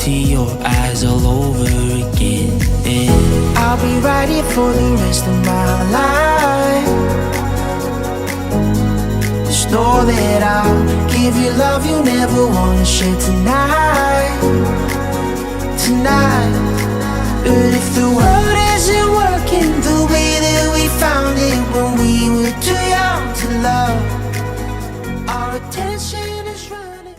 to your eyes all over again. And I'll be right here for the rest of my life. Just know that I'll give you love you never wanna share tonight. But if the world isn't working the way that we found it when we were too young to love, our attention is running.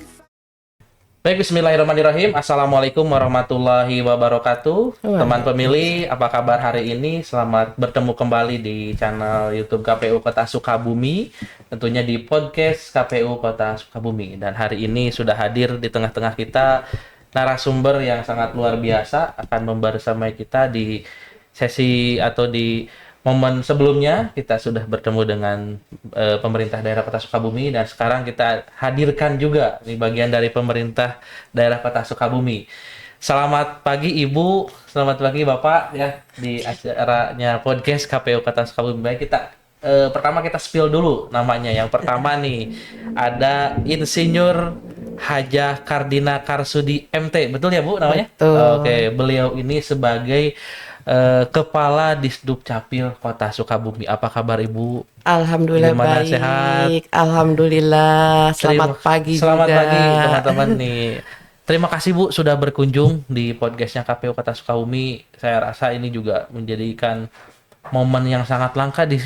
Baik, bismillahirrahmanirrahim. Assalamualaikum warahmatullahi wabarakatuh. Teman pemilih, apa kabar hari ini? Selamat bertemu kembali di channel YouTube KPU Kota Sukabumi, tentunya di podcast KPU Kota Sukabumi. Dan hari ini sudah hadir di tengah-tengah kita narasumber yang sangat luar biasa akan membersamai kita di sesi atau di momen sebelumnya. Kita sudah bertemu dengan pemerintah daerah Kota Sukabumi, dan sekarang kita hadirkan juga di bagian dari pemerintah daerah Kota Sukabumi. Selamat pagi Ibu, selamat pagi Bapak ya di acaranya podcast KPU Kota Sukabumi. Baik, kita pertama kita spill dulu namanya. Yang pertama nih ada Insinyur Hajah Kardina Karsudi MT, betul ya Bu namanya? Betul. Oke, beliau ini sebagai Kepala Disduk Capil Kota Sukabumi. Apa kabar Ibu? Alhamdulillah Gimana, baik. sehat? Alhamdulillah. Selamat pagi Selamat juga. pagi teman-teman nih. Terima kasih Bu sudah berkunjung di podcastnya KPU Kota Sukabumi. Saya rasa ini juga menjadikan momen yang sangat langka di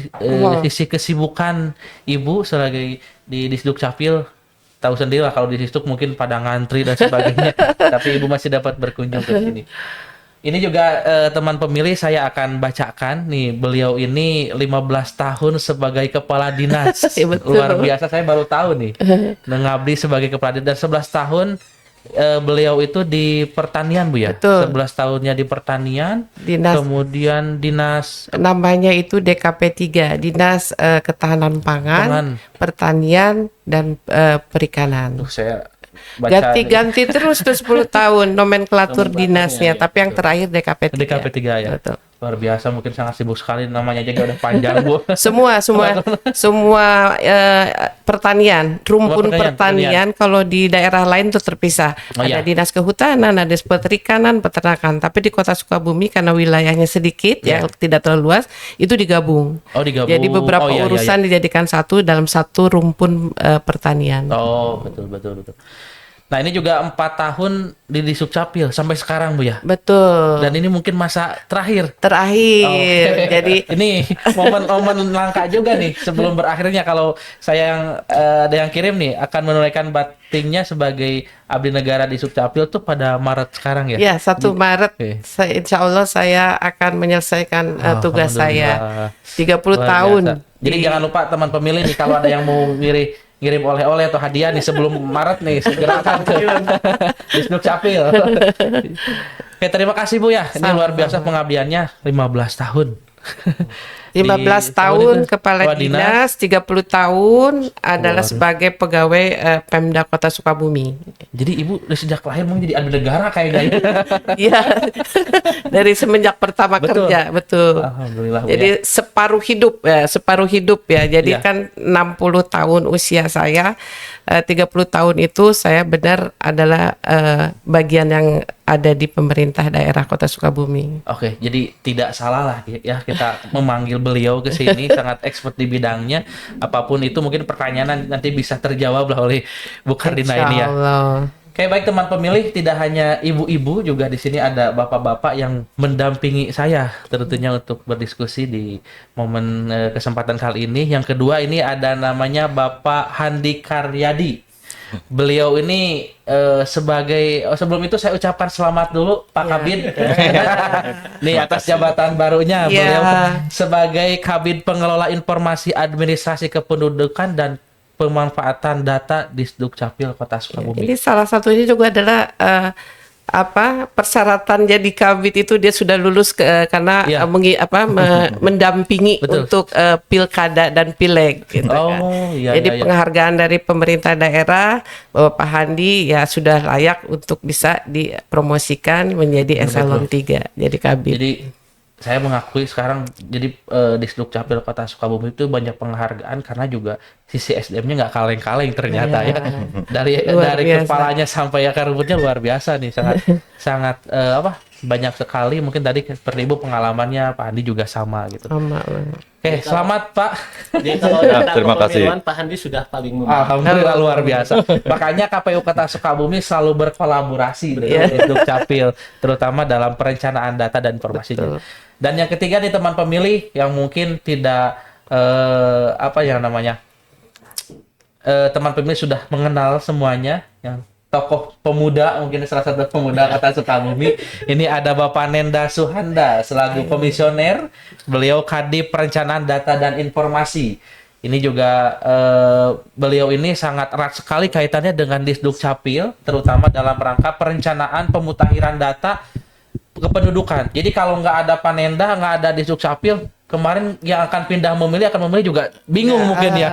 sisi kesibukan Ibu sebagai di Disduk Capil. Tahu sendiri lah kalau di Disduk mungkin pada ngantri dan sebagainya. Tapi Ibu masih dapat berkunjung ke sini. Ini juga teman pemilih, saya akan bacakan nih, beliau ini 15 tahun sebagai kepala dinas. Luar biasa, saya baru tahu nih. Mengabdi sebagai kepala dinas, dan 11 tahun beliau itu di pertanian Bu ya. Betul. 11 tahunnya di pertanian, Dinas, kemudian dinas namanya itu DKP 3, Dinas Ketahanan Pangan, Pertanian dan Perikanan. saya baca Ganti-ganti terus tuh 10 tahun nomenklatur Nomenklaturnya, dinasnya, ya, tapi yang betul. terakhir DKP 3. DKP 3 ya. Betul. Luar biasa, mungkin sangat sibuk sekali, namanya aja udah panjang Bu. Semua pertanian, rumpun Pertanian. kalau di daerah lain tuh terpisah. Oh, Ada iya. dinas kehutanan, ada perikanan, peternakan. Tapi di Kota Sukabumi karena wilayahnya sedikit ya, tidak terlalu luas, itu digabung. Oh, digabung. Jadi beberapa Oh, iya, iya, urusan dijadikan satu dalam satu rumpun pertanian. Oh, betul. Nah, ini juga 4 tahun di Disduk Capil sampai sekarang Bu ya. Betul. Dan ini mungkin masa terakhir. Terakhir. Oh, Jadi ini momen-momen langka juga nih sebelum berakhirnya. Kalau saya yang ada yang kirim nih akan menunaikan baktinya sebagai abdi negara di Disduk Capil tuh pada Maret sekarang ya. ya 1 Maret Oke. insya Allah saya akan menyelesaikan tugas saya. 30 Luar tahun. biasa. Jadi jangan lupa teman pemilih nih, kalau ada yang mau ngirim oleh-oleh atau hadiah nih sebelum Maret nih, segerakan ke Disduk Capil. Oke, terima kasih Bu ya. Ini luar biasa pengabdiannya 15 tahun. 15 tahun kepala dinas, 30 tahun adalah sebagai pegawai Pemda Kota Sukabumi. Jadi Ibu sejak lahir mau jadi abdi negara kayaknya. Iya. Dari semenjak pertama Betul. kerja, betul. Alhamdulillah Bu Jadi ya. separuh hidup ya. Jadi Iya. kan 60 tahun usia saya, 30 tahun itu saya benar adalah bagian yang ada di pemerintah daerah Kota Sukabumi. Oke, jadi tidak salah lah ya kita memanggil beliau ke sini, sangat expert di bidangnya. Apapun itu mungkin pertanyaan nanti bisa terjawab lah oleh Bu Kardina ini ya. Insyaallah. Oke, baik teman pemilih, tidak hanya ibu-ibu, juga di sini ada bapak-bapak yang mendampingi saya tentunya untuk berdiskusi di momen kesempatan kali ini. Yang kedua ini ada namanya Bapak Handi Karyadi. Beliau ini sebagai sebelum itu saya ucapkan selamat dulu Pak Kabid. Nih atas jabatan barunya Ya. beliau sebagai Kabid Pengelola Informasi Administrasi Kependudukan dan Pemanfaatan Data Disduk Capil Kota Sukabumi. Ini salah satunya juga adalah persyaratan jadi kabid itu dia sudah lulus karena Iya. mendampingi Betul. untuk pilkada dan pileg gitu kan. Iya, Jadi iya. penghargaan dari pemerintah daerah bahwa Pak Handi ya sudah layak untuk bisa dipromosikan menjadi eselon 3 jadi kabid. Jadi saya mengakui sekarang jadi di Sdukcapil Kota Sukabumi itu banyak penghargaan karena juga sisi SDM-nya nggak kaleng-kaleng ternyata ya. Luar Dari biasa. kepalanya sampai akar rumputnya luar biasa nih, sangat sangat banyak sekali. Mungkin tadi seperti Ibu pengalamannya, Pak Andi juga sama gitu. Sama. Oke, selamat Pak. Jadi kalau data terima kasih. kepemiluan Pak Handi sudah paling memahami. Alhamdulillah luar biasa. Makanya KPU Kota Sukabumi selalu berkolaborasi dengan Dukcapil, terutama dalam perencanaan data dan informasinya. Dan yang ketiga nih teman pemilih yang mungkin tidak teman pemilih sudah mengenal semuanya, yang tokoh pemuda, mungkin salah satu pemuda Kota Sukabumi. Ini ada Bapak Nenda Suhanda selaku komisioner, beliau Kadip Perencanaan Data dan Informasi. Ini juga beliau ini sangat erat sekali kaitannya dengan Disdukcapil, terutama dalam rangka perencanaan pemutakhiran data kependudukan. Jadi kalau nggak ada Pak Nenda, nggak ada Disdukcapil, kemarin yang akan pindah memilih juga bingung mungkin ya.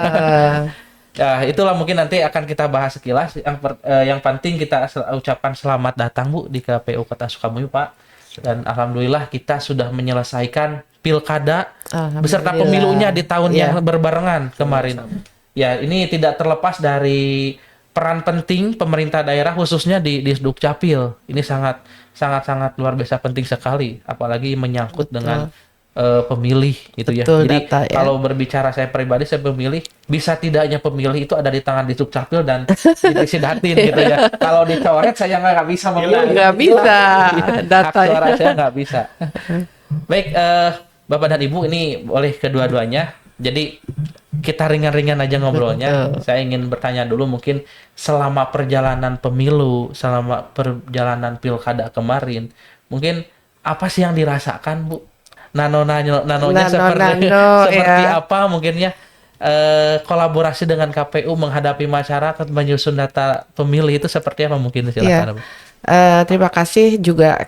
Ya, itulah mungkin nanti akan kita bahas sekilas. Yang penting kita ucapkan selamat datang Bu di KPU Kota Sukabumi Pak. Dan alhamdulillah kita sudah menyelesaikan pilkada beserta pemilunya di tahun yang berbarengan kemarin. Ya, ini tidak terlepas dari peran penting pemerintah daerah khususnya di Dukcapil. Ini sangat luar biasa penting sekali, apalagi menyangkut dengan pemilih gitu. Betul, ya. Jadi data, ya. kalau berbicara saya pribadi, saya pemilih, bisa tidaknya pemilih itu ada di tangan Disdukcapil dan disidatin gitu ya. Kalau dicoret saya nggak bisa memilih. Nggak bisa. Hak Datanya. suara saya nggak bisa. Baik, Bapak dan Ibu, ini boleh kedua-duanya. Jadi kita ringan-ringan aja ngobrolnya. Saya ingin bertanya dulu, mungkin selama perjalanan pemilu, selama perjalanan pilkada kemarin, mungkin apa sih yang dirasakan Bu? Nanonya seperti ya. apa mungkin ya, kolaborasi dengan KPU menghadapi masyarakat menyusun data pemilih itu seperti apa mungkin, silakan. Terima kasih juga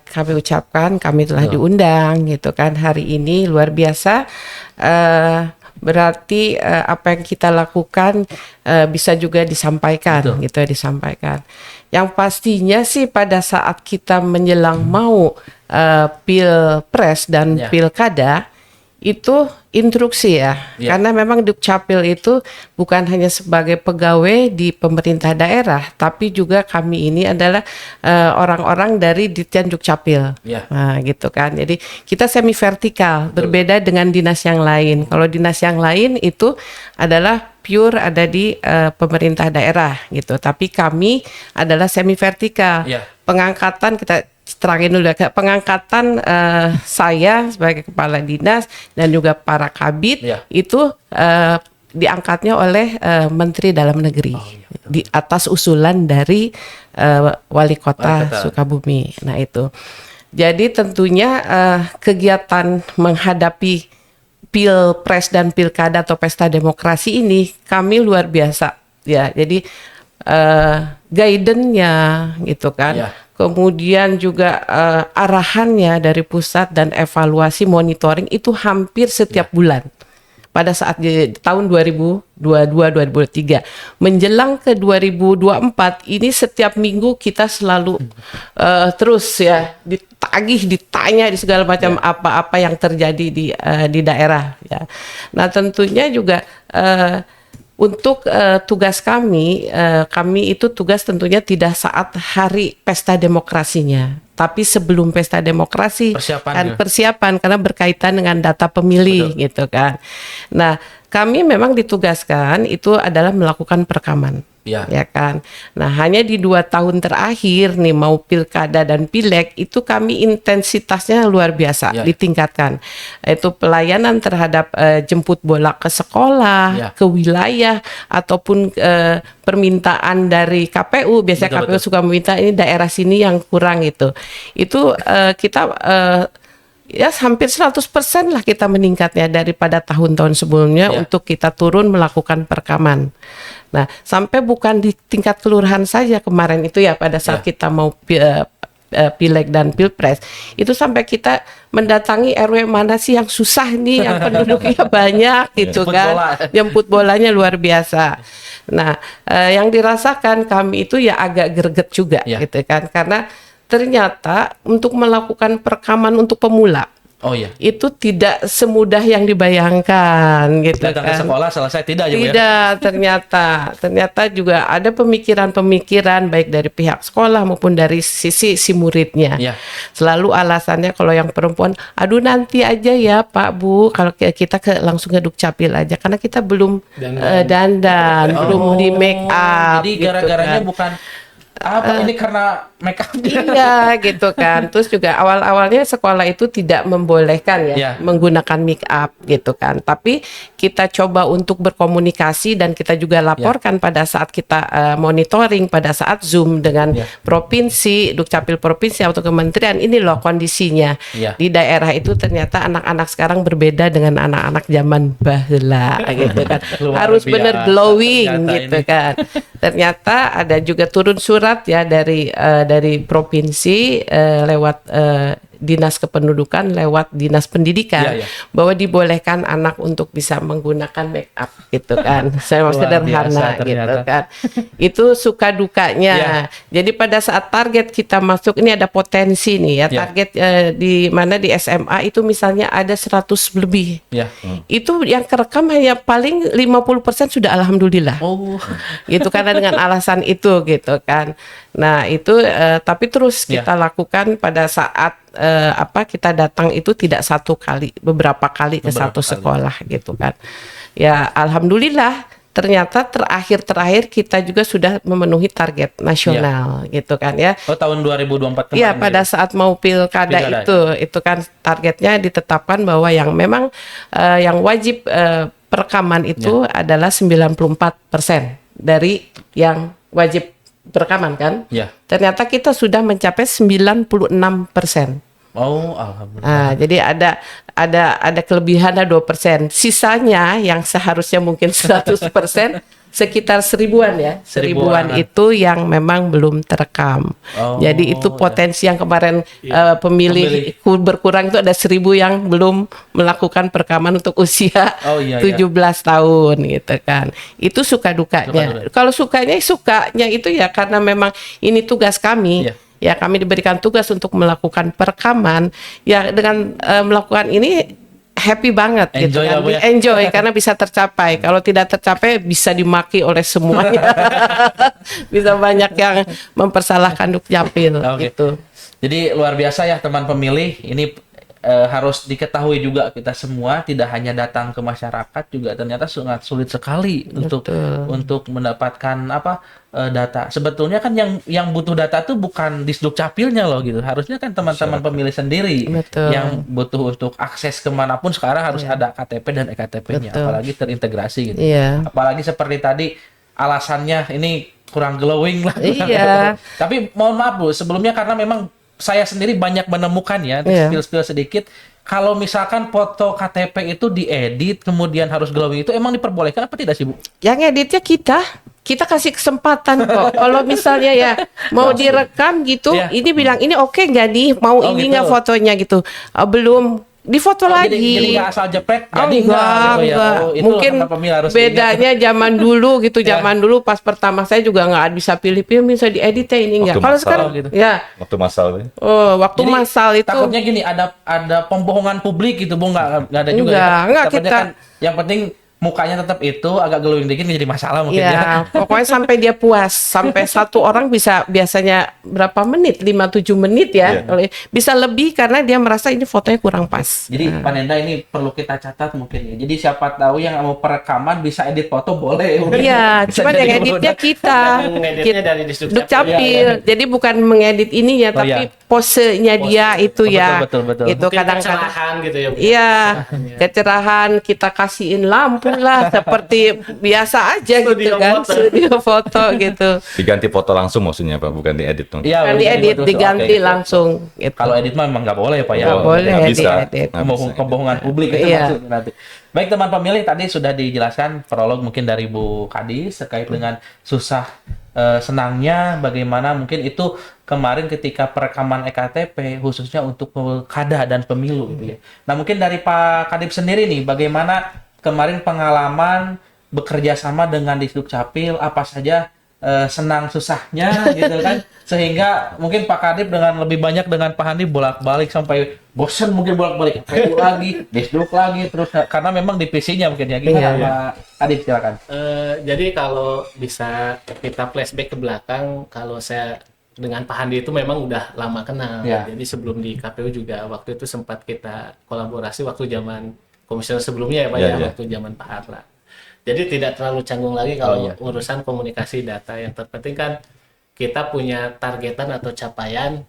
kami ucapkan, kami telah diundang gitu kan hari ini, luar biasa. Berarti apa yang kita lakukan bisa juga disampaikan. Gitu ya, disampaikan. Yang pastinya sih pada saat kita menjelang mau pilpres dan pilkada itu instruksi ya. Karena memang Dukcapil itu bukan hanya sebagai pegawai di pemerintah daerah, tapi juga kami ini adalah orang-orang dari Ditjen Dukcapil. Nah, gitu kan. Jadi kita semi vertikal, berbeda dengan dinas yang lain. Kalau dinas yang lain itu adalah pure ada di pemerintah daerah gitu. Tapi kami adalah semi vertikal. Pengangkatan kita terangin dulu ya, pengangkatan saya sebagai kepala dinas dan juga para kabid itu diangkatnya oleh Menteri Dalam Negeri di atas usulan dari Wali Kota Sukabumi. Nah itu, jadi tentunya kegiatan menghadapi pilpres dan pilkada atau pesta demokrasi ini kami luar biasa ya. Jadi guidance-nya gitu kan. Kemudian juga arahannya dari pusat dan evaluasi monitoring itu hampir setiap bulan. Pada saat di tahun 2022-2023 menjelang ke 2024 ini setiap minggu kita selalu terus ya ditanya di segala macam apa-apa yang terjadi di daerah ya. Nah, tentunya juga untuk tugas kami itu tugas tentunya tidak saat hari pesta demokrasinya, tapi sebelum pesta demokrasi persiapan karena berkaitan dengan data pemilih. Gitu kan. Nah, kami memang ditugaskan itu adalah melakukan perekaman. Ya kan. Nah, hanya di 2 tahun terakhir nih mau pilkada dan pileg itu kami intensitasnya luar biasa ditingkatkan. Itu pelayanan terhadap jemput bola ke sekolah, ke wilayah ataupun permintaan dari KPU. Biasanya KPU suka meminta ini daerah sini yang kurang itu. Itu kita ya hampir 100% lah kita meningkatnya daripada tahun-tahun sebelumnya untuk kita turun melakukan perekaman. Nah, sampai bukan di tingkat kelurahan saja kemarin itu ya pada saat kita mau pileg dan pilpres itu sampai kita mendatangi RW mana sih yang susah nih, yang penduduknya banyak gitu kan, jemput bolanya luar biasa. Nah, yang dirasakan kami itu ya agak greget juga gitu kan, karena ternyata untuk melakukan perekaman untuk pemula Oh iya. Itu tidak semudah yang dibayangkan gitu Datang ke kan. sekolah selesai tidak ya Bu ya? Tidak, ternyata juga ada pemikiran-pemikiran baik dari pihak sekolah maupun dari sisi si muridnya. Iya. Selalu alasannya kalau yang perempuan, aduh nanti aja ya Pak Bu, kalau kita langsung ke Dukcapil aja karena kita belum dandan, belum di make up. Jadi gitu gara-garanya kan. bukan apa ini karena make up. Iya gitu kan. Terus juga awal-awalnya sekolah itu tidak membolehkan ya Iya. menggunakan make up gitu kan. Tapi kita coba untuk berkomunikasi dan kita juga laporkan pada saat kita monitoring pada saat Zoom dengan Iya. provinsi, Dukcapil provinsi atau kementerian, ini loh kondisinya. Iya. Di daerah itu ternyata anak-anak sekarang berbeda dengan anak-anak zaman baheula gitu kan. Luar Harus bener biasa glowing ternyata gitu ini. kan. Ternyata ada juga turun surat ya dari provinsi lewat dinas kependudukan, lewat dinas pendidikan Iya, iya. bahwa dibolehkan anak untuk bisa menggunakan make up gitu kan. Saya mau Luar sederhana biasa gitu ternyata. kan. Itu suka dukanya. Iya. Jadi pada saat target kita masuk ini ada potensi nih ya. Iya. Target di mana di SMA itu misalnya ada 100 lebih. Ya. Itu yang kerekam hanya paling 50% sudah alhamdulillah. Oh. Gitu karena dengan alasan itu gitu kan. Nah itu tapi terus Ya. kita lakukan pada saat kita datang itu tidak satu kali, beberapa kali ke Beberapa satu kali. sekolah gitu kan. Ya alhamdulillah ternyata terakhir kita juga sudah memenuhi target nasional gitu kan ya. Oh tahun 2024 kemarin. Iya, pada saat mau pilkada Pilkada. itu kan targetnya ditetapkan bahwa yang memang yang wajib perekaman itu adalah 94% dari yang wajib perekaman kan. Ya. Ternyata kita sudah mencapai 96%. Oh, alhamdulillah. Nah, jadi ada kelebihan 2%. Sisanya yang seharusnya mungkin 100% sekitar 1000-an ya. 1000-an Seribuan. itu yang memang belum terekam. Oh, Jadi itu ya. potensi yang kemarin pemilih berkurang itu ada 1000 yang belum melakukan perekaman untuk usia Oh, iya, 17 tahun gitu kan. Itu suka dukanya. Suka-duka. Kalau sukanya itu ya karena memang ini tugas kami. Iya. Ya kami diberikan tugas untuk melakukan perekaman. Ya dengan melakukan ini happy banget gitu Enjoy kan. lah, Bu, ya. Enjoy karena bisa tercapai. Kalau tidak tercapai bisa dimaki oleh semuanya. Bisa banyak yang mempersalahkan Dukcapil Oke. gitu. Jadi luar biasa ya teman pemilih, ini harus diketahui juga kita semua tidak hanya datang ke masyarakat juga ternyata sangat sulit sekali untuk mendapatkan data. Sebetulnya kan yang butuh data tuh bukan Disdukcapilnya loh gitu. Harusnya kan teman-teman pemilih sendiri Betul. yang butuh untuk akses kemanapun sekarang harus ada KTP dan EKTP-nya, Betul. apalagi terintegrasi gitu. Iya. Apalagi seperti tadi alasannya ini kurang glowing lah. Iya. Tapi mohon maaf Bu, sebelumnya karena memang saya sendiri banyak menemukan ya, Iya. spill-spill sedikit. Kalau misalkan foto KTP itu diedit, kemudian harus glowing, itu emang diperbolehkan apa tidak sih Bu? Yang editnya kita kasih kesempatan kok. Kalau misalnya ya mau direkam gitu, Iya. ini bilang ini oke nggak nih, mau Oh, ini gitu. nggak fotonya gitu. Belum difoto Jadi lagi. nggak asal jepret, Oh, jadi enggak, gitu ya. enggak. Oh, itu Mungkin teman pemilih harus bedanya zaman dulu gitu. Ya. Zaman dulu pas pertama saya juga nggak bisa pilih-pilih, bisa diedit ya ini enggak. Waktu Kalau masal sekarang gitu. ya, Waktu masal ya. waktu Jadi, masal itu takutnya gini ada pembohongan publik gitu Bu, nggak ada juga Enggak, Takutnya kita- kan yang penting mukanya tetap itu agak glowing dikit nggak jadi masalah mungkin ya. ya, pokoknya sampai dia puas. Sampai satu orang bisa biasanya berapa menit? 5-7 menit ya. Iya. Bisa lebih karena dia merasa ini fotonya kurang pas. Jadi Pak Nenda ini perlu kita catat mungkin ya. Jadi siapa tahu yang mau perekaman bisa edit foto boleh. Iya, Bisa cuman jadi yang editnya produk. kita. Ngeditnya dari Disdukcapil. Dukcapil. Jadi bukan mengedit ininya, Oh, tapi iya. posenya dia itu Oh, ya. betul. Itu Mungkin kadang-kadang. kecerahan gitu ya Bu. Iya, kecerahan kita kasihin lampu lah seperti biasa aja gitu Studio kan, foto. studio foto gitu. Diganti foto langsung maksudnya Pak, bukan diedit dong. Iya, Kan betul, diedit, betul. diganti Oke. langsung gitu. Kalau edit mah memang nggak boleh Pak ya. Nggak boleh nggak bisa. diedit. Nggak bisa. Kebohongan publik itu Iya. maksudnya nanti. Baik teman pemilih, tadi sudah dijelaskan prolog mungkin dari Bu Kadis terkait dengan susah senangnya bagaimana mungkin itu kemarin ketika perekaman EKTP khususnya untuk pilkada dan pemilu gitu ya. Nah mungkin dari Pak Kadip sendiri nih bagaimana kemarin pengalaman bekerja sama dengan Disdukcapil, apa saja senang susahnya gitu kan, sehingga mungkin Pak Kadip dengan lebih banyak dengan Pak Handi bolak-balik sampai bosan mungkin bolak-balik KPU lagi, Disduk lagi terus karena memang divisinya mungkin ya. Gimana Pak Kadip, silakan. Jadi kalau bisa kita flashback ke belakang, kalau saya dengan Pak Handi itu memang udah lama kenal. Ya. Jadi sebelum di KPU juga waktu itu sempat kita kolaborasi waktu zaman komisioner sebelumnya ya Pak Ya, ya, ya. waktu zaman Pak Harla. Jadi tidak terlalu canggung lagi kalau urusan komunikasi data. Yang terpenting kan kita punya targetan atau capaian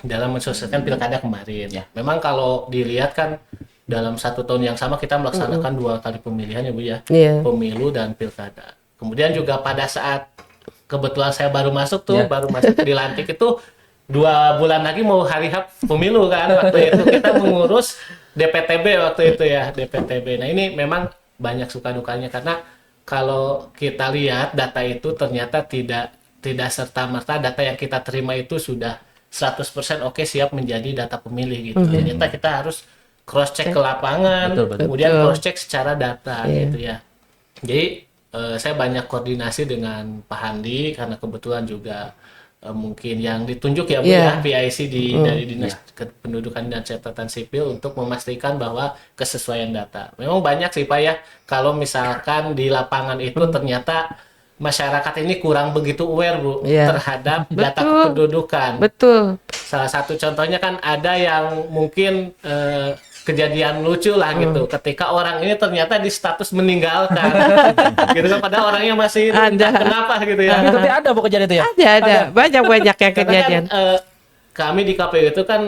dalam mensukseskan pilkada kemarin. Ya. Memang kalau dilihat kan dalam 1 tahun yang sama kita melaksanakan 2 kali pemilihan ya Bu ya, Iya. pemilu dan pilkada. Kemudian juga pada saat kebetulan saya baru masuk tuh, baru masuk dilantik itu 2 bulan lagi mau hari H pemilu kan waktu itu kita mengurus DPTB waktu itu ya, DPTB. Nah ini memang banyak suka dukanya karena kalau kita lihat data itu ternyata tidak serta-merta data yang kita terima itu sudah 100% oke siap menjadi data pemilih gitu. Ternyata kita harus cross check ke lapangan, Betul. kemudian cross check secara data gitu ya. Jadi saya banyak koordinasi dengan Pak Handi karena kebetulan juga mungkin yang ditunjuk ya Bu ya PIC dari Dinas Kependudukan dan Catatan Sipil untuk memastikan bahwa kesesuaian data. Memang banyak sih Pak ya, kalau misalkan di lapangan itu ternyata masyarakat ini kurang begitu aware Bu terhadap data kependudukan. Betul. Salah satu contohnya kan ada yang mungkin kejadian lucu lah gitu, ketika orang ini ternyata di status meninggalkan gitu kan, padahal orangnya masih entah kenapa gitu ya. Tapi ada Bu kejadian itu ya? Ada. Banyak yang Karena kejadian. kan, kami di KPU itu kan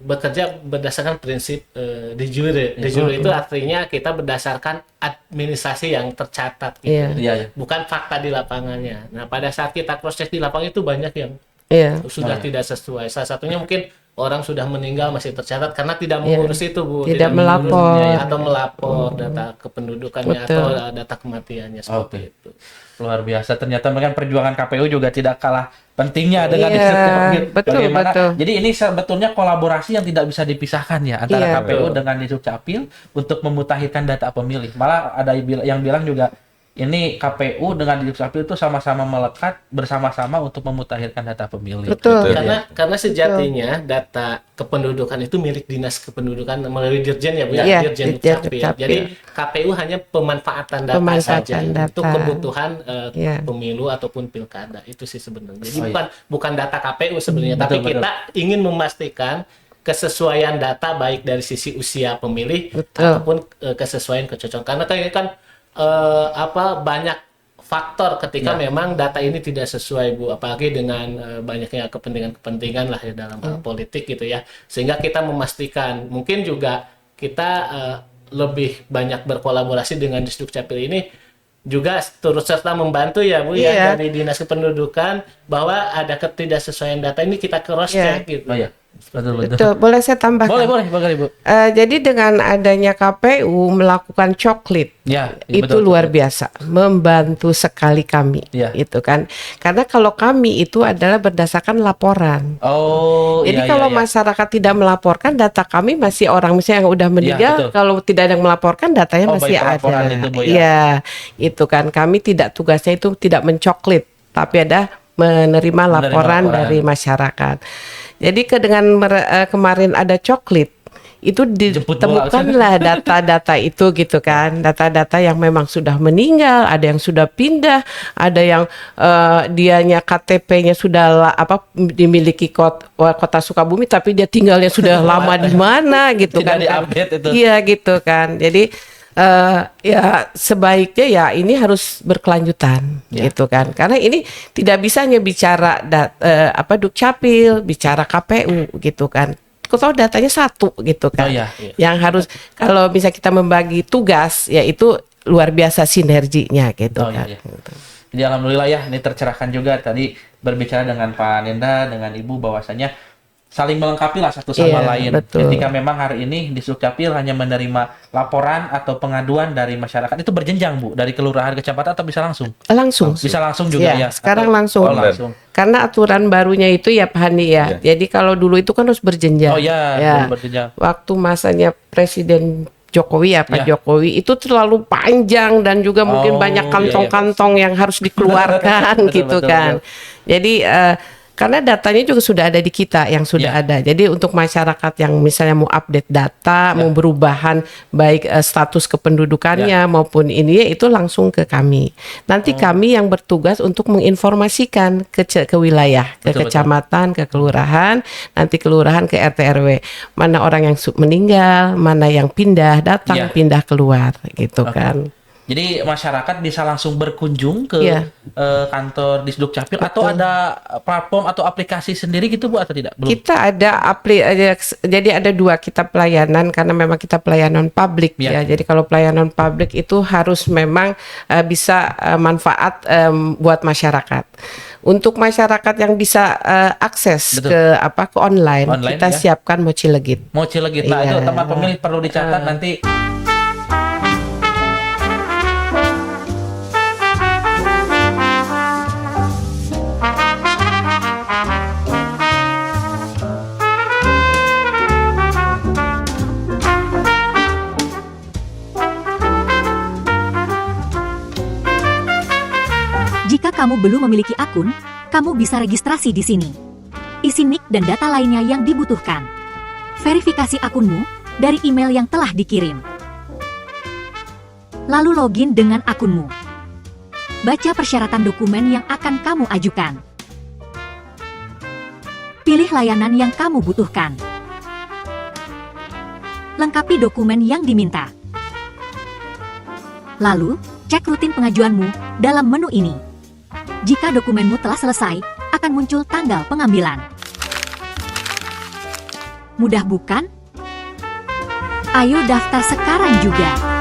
bekerja berdasarkan prinsip de jure. De jure itu artinya kita berdasarkan administrasi yang tercatat gitu. Iya. Bukan fakta di lapangannya. Nah, pada saat kita cross check di lapangan itu banyak yang Iya. sudah tidak sesuai. Salah satunya mungkin orang sudah meninggal masih tercatat karena tidak mengurus itu Bu, Tidak mengurus melapor. atau melapor data kependudukannya Betul. atau data kematiannya seperti itu. Luar biasa, ternyata memang perjuangan KPU juga tidak kalah pentingnya dengan Iya, Disduk. betul, Bagaimana? betul. Jadi ini sebetulnya kolaborasi yang tidak bisa dipisahkan ya antara Iya, KPU betul. dengan Disduk Capil untuk memutakhirkan data pemilih. Malah ada yang bilang juga ini KPU dengan Disduk Capil itu sama-sama melekat bersama-sama untuk memutakhirkan data pemilih. Betul. Karena sejatinya data kependudukan itu milik Dinas Kependudukan melalui Dirjen ya Bu ya, Iya, Dirjen Dirjen Dukcapil. Dukcapil. Jadi KPU hanya pemanfaatan data saja Data. untuk kebutuhan Iya. pemilu ataupun pilkada. Itu sih sebenarnya. Jadi Oh, iya. bukan data KPU sebenarnya, tapi Betul. kita ingin memastikan kesesuaian data baik dari sisi usia pemilih Betul. ataupun kesesuaian kecocokan. Karena kan ini kan banyak faktor ketika memang data ini tidak sesuai Bu, apalagi dengan banyaknya kepentingan-kepentingan lah ya dalam politik gitu ya, sehingga kita memastikan mungkin juga kita lebih banyak berkolaborasi dengan Disduk Capil ini juga turut serta membantu ya Bu ya dari Dinas Kependudukan bahwa ada ketidaksesuaian data ini kita cross check gitu. Oh iya, betul. Betul. Boleh saya tambahkan? Boleh Bu. Jadi dengan adanya KPU melakukan coklit, Ya, itu betul. luar biasa, membantu sekali kami, Ya. itu kan. Karena kalau kami itu adalah berdasarkan laporan. Oh, Jadi iya, kalau iya. masyarakat tidak melaporkan, data kami masih orang misalnya yang udah meninggal, betul. kalau tidak ada yang melaporkan, datanya Oh, masih baik pelaporan ada. itu, Bu, ya. Iya, itu kan. Kami tidak, tugasnya itu tidak mencoklit, tapi ada menerima laporan laporan. dari masyarakat. Jadi kemarin ada coklit, itu Jemput bola. ditemukanlah data-data itu gitu kan, data-data yang memang sudah meninggal, ada yang sudah pindah, ada yang dianya KTP-nya sudah dimiliki kota Sukabumi, tapi dia tinggalnya sudah lama di mana gitu Tidak kan. diupdate itu. Iya gitu kan. Jadi ya sebaiknya ya ini harus berkelanjutan gitu kan, karena ini tidak bisa hanya bicara Dukcapil, bicara KPU gitu kan. Kalau datanya satu gitu kan, Oh, iya. yang harus kalau bisa kita membagi tugas ya itu luar biasa sinerginya gitu Oh, kan. iya. Jadi alhamdulillah ya, ini tercerahkan juga tadi berbicara dengan Pak Nenda, dengan Ibu bahwasanya saling melengkapi lah satu sama Iya, lain. betul. Ketika memang hari ini di Dukcapil hanya menerima laporan atau pengaduan dari masyarakat, itu berjenjang Bu, dari kelurahan, kecamatan atau bisa langsung? Langsung. Bisa langsung juga ya. Sekarang Atau- langsung. Oh, langsung. Karena aturan barunya itu ya Pak Handi ya. Jadi kalau dulu itu kan harus berjenjang. Oh ya, Ya. belum berjenjang. Waktu masanya Presiden Jokowi ya Pak Ya. Jokowi itu terlalu panjang dan juga mungkin banyak kantong-kantong yang harus dikeluarkan gitu betul, kan. Jadi karena datanya juga sudah ada di kita yang sudah ada. Jadi untuk masyarakat yang misalnya mau update data, mau berubahan baik status kependudukannya maupun ini itu langsung ke kami. Nanti kami yang bertugas untuk menginformasikan ke wilayah, ke Betul, kecamatan, ke kelurahan, nanti kelurahan ke RT RW. Mana orang yang meninggal, mana yang pindah datang, pindah keluar gitu kan. Jadi masyarakat bisa langsung berkunjung ke Iya. kantor Disduk Capil atau ada platform atau aplikasi sendiri gitu Bu atau tidak? Belum. Kita jadi ada dua kita pelayanan karena memang kita pelayanan publik ya. Jadi kalau pelayanan publik itu harus memang bisa manfaat buat masyarakat. Untuk masyarakat yang bisa akses ke online kita siapkan Moci Legit. Moci Legit. Nah, itu teman pemilih perlu dicatat nanti. Jika kamu belum memiliki akun, kamu bisa registrasi di sini. Isi nik dan data lainnya yang dibutuhkan. Verifikasi akunmu dari email yang telah dikirim. Lalu login dengan akunmu. Baca persyaratan dokumen yang akan kamu ajukan. Pilih layanan yang kamu butuhkan. Lengkapi dokumen yang diminta. Lalu, cek rutin pengajuanmu dalam menu ini. Jika dokumenmu telah selesai, akan muncul tanggal pengambilan. Mudah bukan? Ayo daftar sekarang juga.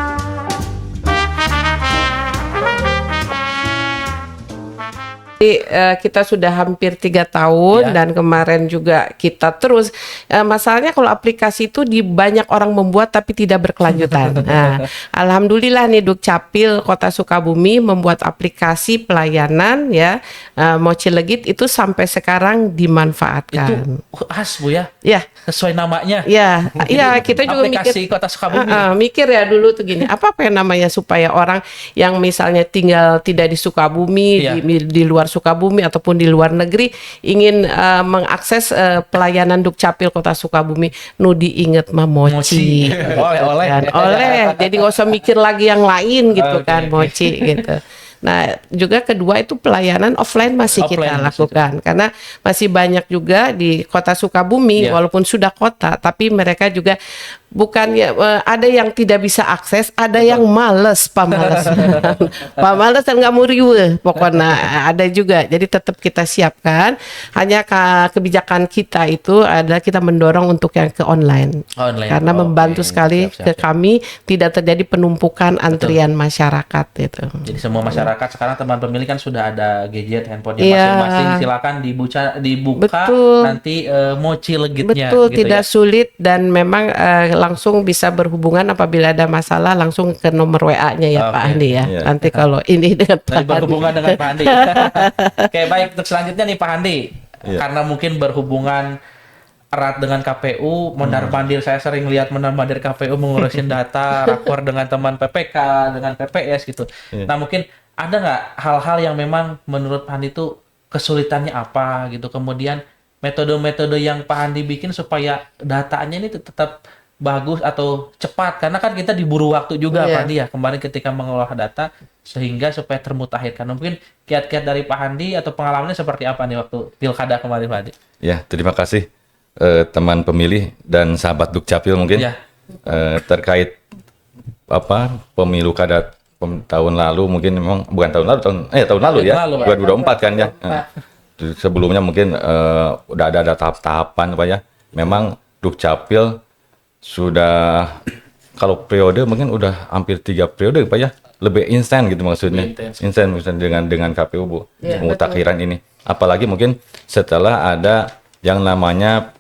Jadi, kita sudah hampir 3 tahun dan kemarin juga kita terus masalahnya kalau aplikasi itu di banyak orang membuat tapi tidak berkelanjutan. Nah, alhamdulillah nih Dukcapil Kota Sukabumi membuat aplikasi pelayanan ya Moci Legit itu sampai sekarang dimanfaatkan. Itu khas Bu ya? Ya. Sesuai namanya. Ya, ya kita juga aplikasi mikir Kota Sukabumi. mikir ya dulu tuh gini, apa yang namanya supaya orang yang misalnya tinggal tidak di Sukabumi, di luar Sukabumi ataupun di luar negeri ingin mengakses pelayanan Dukcapil Kota Sukabumi, nu diinget mah Moci. Oleh. Kan? Oleh. Jadi nggak usah mikir lagi yang lain gitu kan, Moci gitu. Nah, juga kedua itu pelayanan offline masih kita lakukan karena masih banyak juga di Kota Sukabumi walaupun sudah kota tapi mereka juga bukannya ada yang tidak bisa akses, ada yang males, pamalas dan nggak mau riweuh pokoknya ada juga. Jadi tetap kita siapkan. Hanya kebijakan kita itu adalah kita mendorong untuk yang ke online. Karena membantu sekali ke kami tidak terjadi penumpukan antrian masyarakat itu. Jadi semua masyarakat sekarang teman pemilih kan sudah ada gadget handphonenya masing-masing, silakan dibuka nanti Moci Legitnya. Betul, gitu tidak sulit dan memang langsung bisa berhubungan apabila ada masalah langsung ke nomor WA-nya ya Pak Andi ya. Nanti kalau ini dengan Pak Andi. Berhubungan dengan Pak Andi. Oke, baik, untuk selanjutnya nih Pak Andi. Karena mungkin berhubungan erat dengan KPU, mondar-mandir, saya sering lihat mondar-mandir KPU mengurusin data, rapor dengan teman PPK, dengan PPS gitu. Nah, mungkin ada nggak hal-hal yang memang menurut Pak Andi itu kesulitannya apa gitu, kemudian metode-metode yang Pak Andi bikin supaya datanya ini tetap bagus atau cepat, karena kan kita diburu waktu juga Pak Andi ya kemarin ketika mengolah data sehingga supaya termutakhirkan. Mungkin kiat-kiat dari Pak Andi atau pengalamannya seperti apa nih waktu pilkada kemarin Pak Andi? Ya, terima kasih teman pemilih dan sahabat Dukcapil mungkin terkait pemilu kada tahun lalu, mungkin memang bukan tahun lalu ya, 2024 kan ya. Sebelumnya mungkin udah ada tahap-tahapan Pak ya. Memang Dukcapil sudah kalau periode mungkin udah hampir 3 periode Pak ya, lebih instan gitu maksudnya, instan dengan KPU Bu pemutakhiran ini. Apalagi mungkin setelah ada yang namanya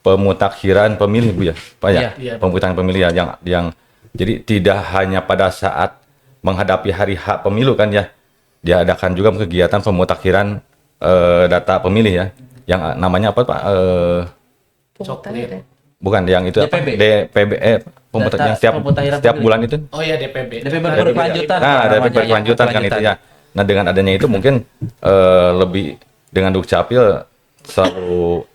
pemutakhiran pemilih Bu ya Pak ya, pemutakhiran pemilih yang jadi tidak hanya pada saat menghadapi hari H pemilu kan ya, diadakan juga kegiatan pemutakhiran data pemilih ya, yang namanya apa Pak? Bukan yang itu DPB. DPB pemutahiran Data setiap pemutahiran setiap pemilih. bulan itu. Oh ya DPB. DPP berkelanjutan. Nah, ada namanya, berkelanjutan kan itu ya. Nah, dengan adanya itu mungkin lebih dengan Dukcapil selalu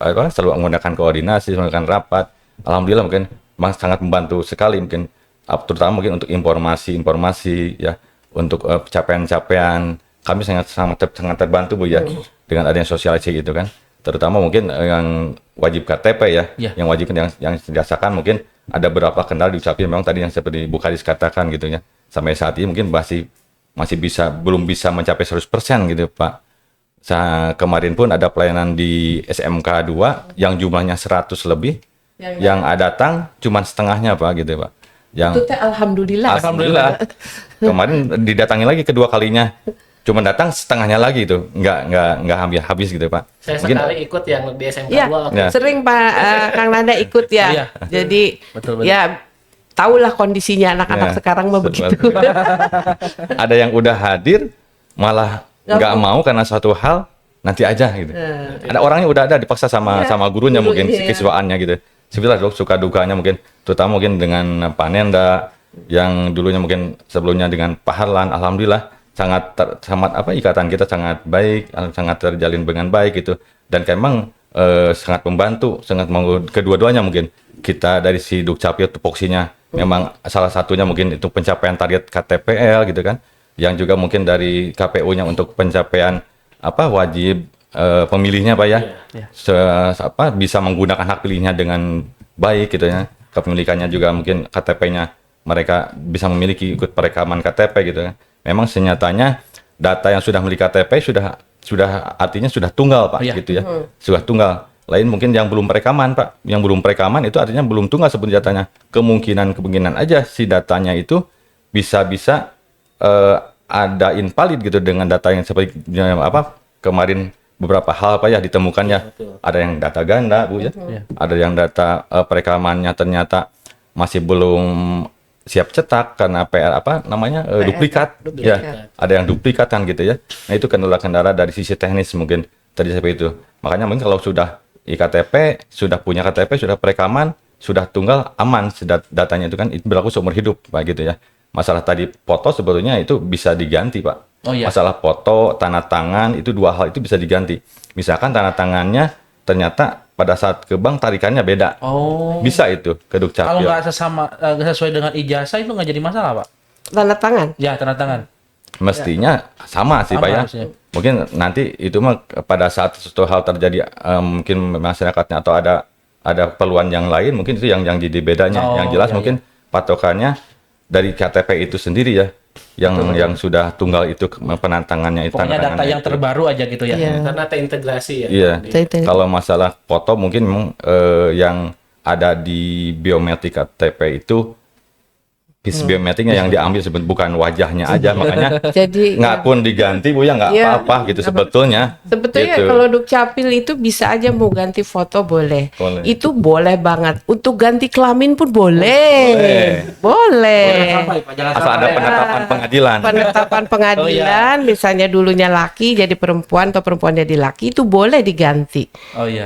menggunakan koordinasi, menggunakan rapat. Alhamdulillah mungkin memang sangat membantu sekali mungkin terutama mungkin untuk informasi ya, untuk capaian-capaian kami sangat terbantu Bu ya dengan adanya sosialisasi itu kan. Terutama mungkin yang wajib KTP ya, yang wajib yang dirasakan mungkin ada beberapa kendala di Dukcapil memang tadi yang seperti Bu Kadis katakan gitu ya. Sampai saat ini mungkin masih belum bisa mencapai 100% gitu Pak. Kemarin pun ada pelayanan di SMK 2 yang jumlahnya 100 lebih, yang datang cuma setengahnya Pak gitu Pak. Itu teh alhamdulillah. Kemarin didatangi lagi kedua kalinya, cuma datang setengahnya lagi itu, nggak habis gitu Pak. Saya sekali ikut yang di SMK Iya, 2. sering Pak Kang Nanda ikut ya. Iya. Jadi Betul. ya tahulah kondisinya anak-anak sekarang mah begitu. Ada yang udah hadir malah nggak mau karena suatu hal nanti aja gitu. Ada orangnya udah ada dipaksa sama gurunya mungkin siswaannya gitu. Sebenarnya suka dukanya mungkin terutama mungkin dengan Pak Nenda yang dulunya mungkin sebelumnya dengan Pak Harlan, alhamdulillah sangat ikatan kita sangat baik, sangat terjalin dengan baik gitu. Dan memang sangat membantu, sangat mau kedua-duanya mungkin kita dari si Dukcapil tupoksinya memang salah satunya mungkin itu pencapaian target KTPL gitu kan, yang juga mungkin dari KPU-nya untuk pencapaian wajib pemilihnya Pak ya, bisa menggunakan hak pilihnya dengan baik gitu ya, kepemilikannya juga mungkin KTP-nya mereka bisa memiliki ikut perekaman KTP gitu kan. Memang senyatanya data yang sudah memiliki KTP sudah artinya sudah tunggal Pak gitu ya, sudah tunggal. Lain mungkin yang belum perekaman Pak, yang belum perekaman itu artinya belum tunggal sebenarnya datanya. Kemungkinan aja si datanya itu bisa ada invalid gitu dengan data yang seperti kemarin beberapa hal Pak ya ditemukannya. Ada yang data ganda Bu ya, ada yang data perekamannya ternyata masih belum siap cetak karena duplikat. Ya, ada yang duplikat kan gitu ya. Nah itu kendala-kendala dari sisi teknis mungkin tadi seperti itu. Makanya mungkin kalau sudah iktp, sudah punya KTP, sudah perekaman, sudah tunggal, aman datanya itu kan itu berlaku seumur hidup Pak gitu ya. Masalah tadi foto sebetulnya itu bisa diganti Pak. Masalah foto, tanda tangan itu dua hal itu bisa diganti. Misalkan tanda tangannya ternyata pada saat ke bank tarikannya beda. Bisa itu ke Dukcapil. Kalau nggak sesuai dengan ijazah itu nggak jadi masalah Pak? Tanda tangan? Ya, tanda tangan. Mestinya sama sih Pak ya. Harusnya. Mungkin nanti itu mah pada saat sesuatu hal terjadi mungkin masyarakatnya atau ada keperluan yang lain mungkin itu yang jadi bedanya. Yang jelas mungkin patokannya dari KTP itu sendiri ya. Yang sudah tunggal itu penantangannya itu. Pokoknya data yang terbaru aja gitu ya. Karena terintegrasi ya. Iya. Kalau masalah foto mungkin memang yang ada di biometrik KTP itu biometriknya yang diambil bukan wajahnya aja, makanya Jadi nggak pun diganti Bu ya nggak apa-apa gitu sebetulnya. Sebetulnya gitu. kalau Dukcapil itu bisa aja mau ganti foto boleh. Itu boleh banget. Untuk ganti kelamin pun boleh. Boleh. Asal ada penetapan pengadilan. Penetapan pengadilan, misalnya dulunya laki jadi perempuan atau perempuan jadi laki itu boleh diganti.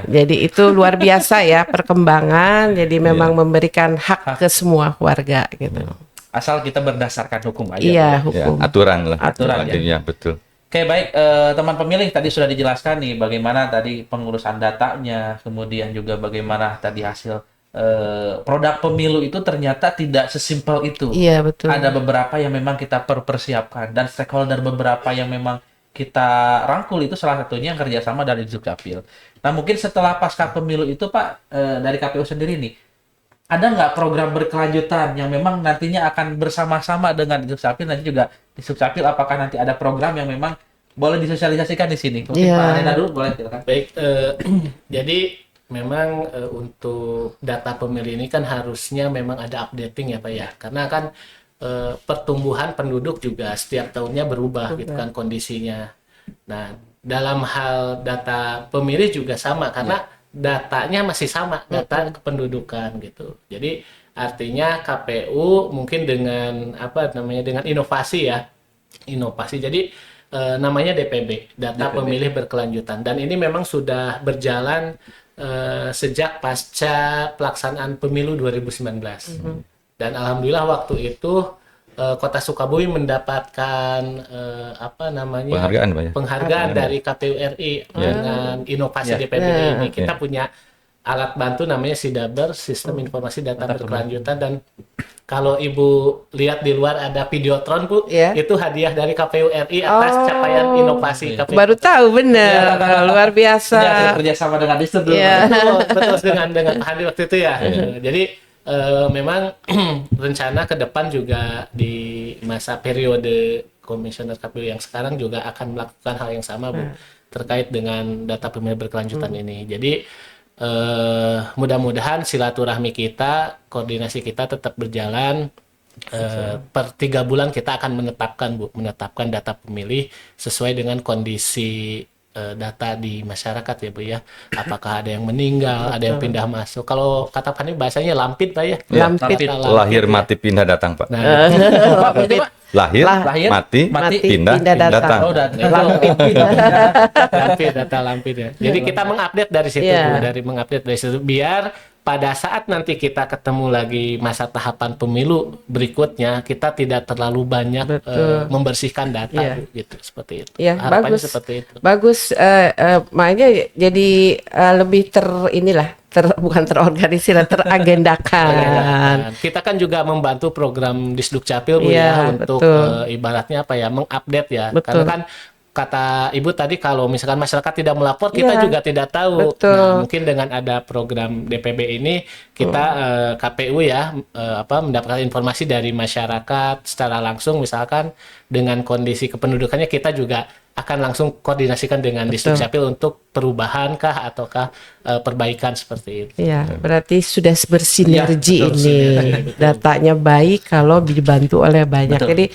Jadi itu luar biasa ya perkembangan. Jadi memang memberikan hak ke semua warga gitu. Asal kita berdasarkan hukum aja. Iya, Ya, hukum. aturan lah. Aturan, ya. Betul. Oke, baik teman pemilih, tadi sudah dijelaskan nih bagaimana tadi pengurusan datanya, kemudian juga bagaimana tadi hasil produk pemilu itu ternyata tidak sesimpel itu. Iya, betul. Ada beberapa yang memang kita persiapkan dan stakeholder beberapa yang memang kita rangkul itu salah satunya yang kerjasama dari Dukcapil. Nah, mungkin setelah pasca pemilu itu Pak, dari KPU sendiri nih, ada nggak program berkelanjutan yang memang nantinya akan bersama-sama dengan Dukcapil, nanti juga di Dukcapil apakah nanti ada program yang memang boleh disosialisasikan di sini? Mungkin Pak Nenda dulu boleh silakan. Baik, jadi memang untuk data pemilih ini kan harusnya memang ada updating ya Pak ya, karena kan pertumbuhan penduduk juga setiap tahunnya berubah gitu kan kondisinya. Nah, dalam hal data pemilih juga sama karena datanya masih sama, data kependudukan gitu. Jadi artinya KPU mungkin dengan dengan inovasi ya. Inovasi. Jadi namanya DPB, data pemilih berkelanjutan, dan ini memang sudah berjalan sejak pasca pelaksanaan pemilu 2019. Dan alhamdulillah waktu itu Kota Sukabumi mendapatkan Penghargaan, Pak, ya? penghargaan dari KPU RI dengan inovasi DPBD ini. Kita punya alat bantu namanya SIDABER, Sistem Informasi Data Berkelanjutan, dan kalau Ibu lihat di luar ada videotron, Bu, itu hadiah dari KPU RI atas capaian inovasi KPU. Baru tahu, bener, luar biasa. Ya, kerjasama dengan Distrik dulu. Betul dengan Pak Hadi waktu itu ya. Jadi memang rencana ke depan juga di masa periode komisioner KPU yang sekarang juga akan melakukan hal yang sama, Bu, terkait dengan data pemilih berkelanjutan ini. Jadi mudah-mudahan silaturahmi kita, koordinasi kita tetap berjalan. Per 3 bulan kita akan menetapkan data pemilih sesuai dengan kondisi data di masyarakat, ya Bu ya. Apakah ada yang meninggal, ada yang pindah masuk. Kalau kata Pak Hani bahasanya lampit, Pak ya. Lampit. Lahir, mati, pindah, datang, Pak. Nah, Lahir, mati, pindah, datang. Oh, datang. Lampit, data lampit ya. Jadi kita mengupdate dari situ, Bu, biar pada saat nanti kita ketemu lagi masa tahapan pemilu berikutnya, kita tidak terlalu banyak membersihkan data, Bu, gitu, seperti itu. Ya, harapannya bagus. seperti itu. Bagus, makanya jadi lebih bukan terorganisir, teragendakan. Kita kan juga membantu program Disduk Capil, Bu, untuk ibaratnya mengupdate ya. Betul. Karena kan kata Ibu tadi kalau misalkan masyarakat tidak melapor, kita juga tidak tahu. Betul. Nah, mungkin dengan ada program DPB ini kita KPU mendapatkan informasi dari masyarakat secara langsung, misalkan dengan kondisi kependudukannya, kita juga akan langsung koordinasikan dengan Disduk Capil untuk perubahan ataukah perbaikan seperti itu. Iya, berarti sudah bersinergi betul, ini. sinergi, betul. Datanya baik kalau dibantu oleh banyak. Betul. Jadi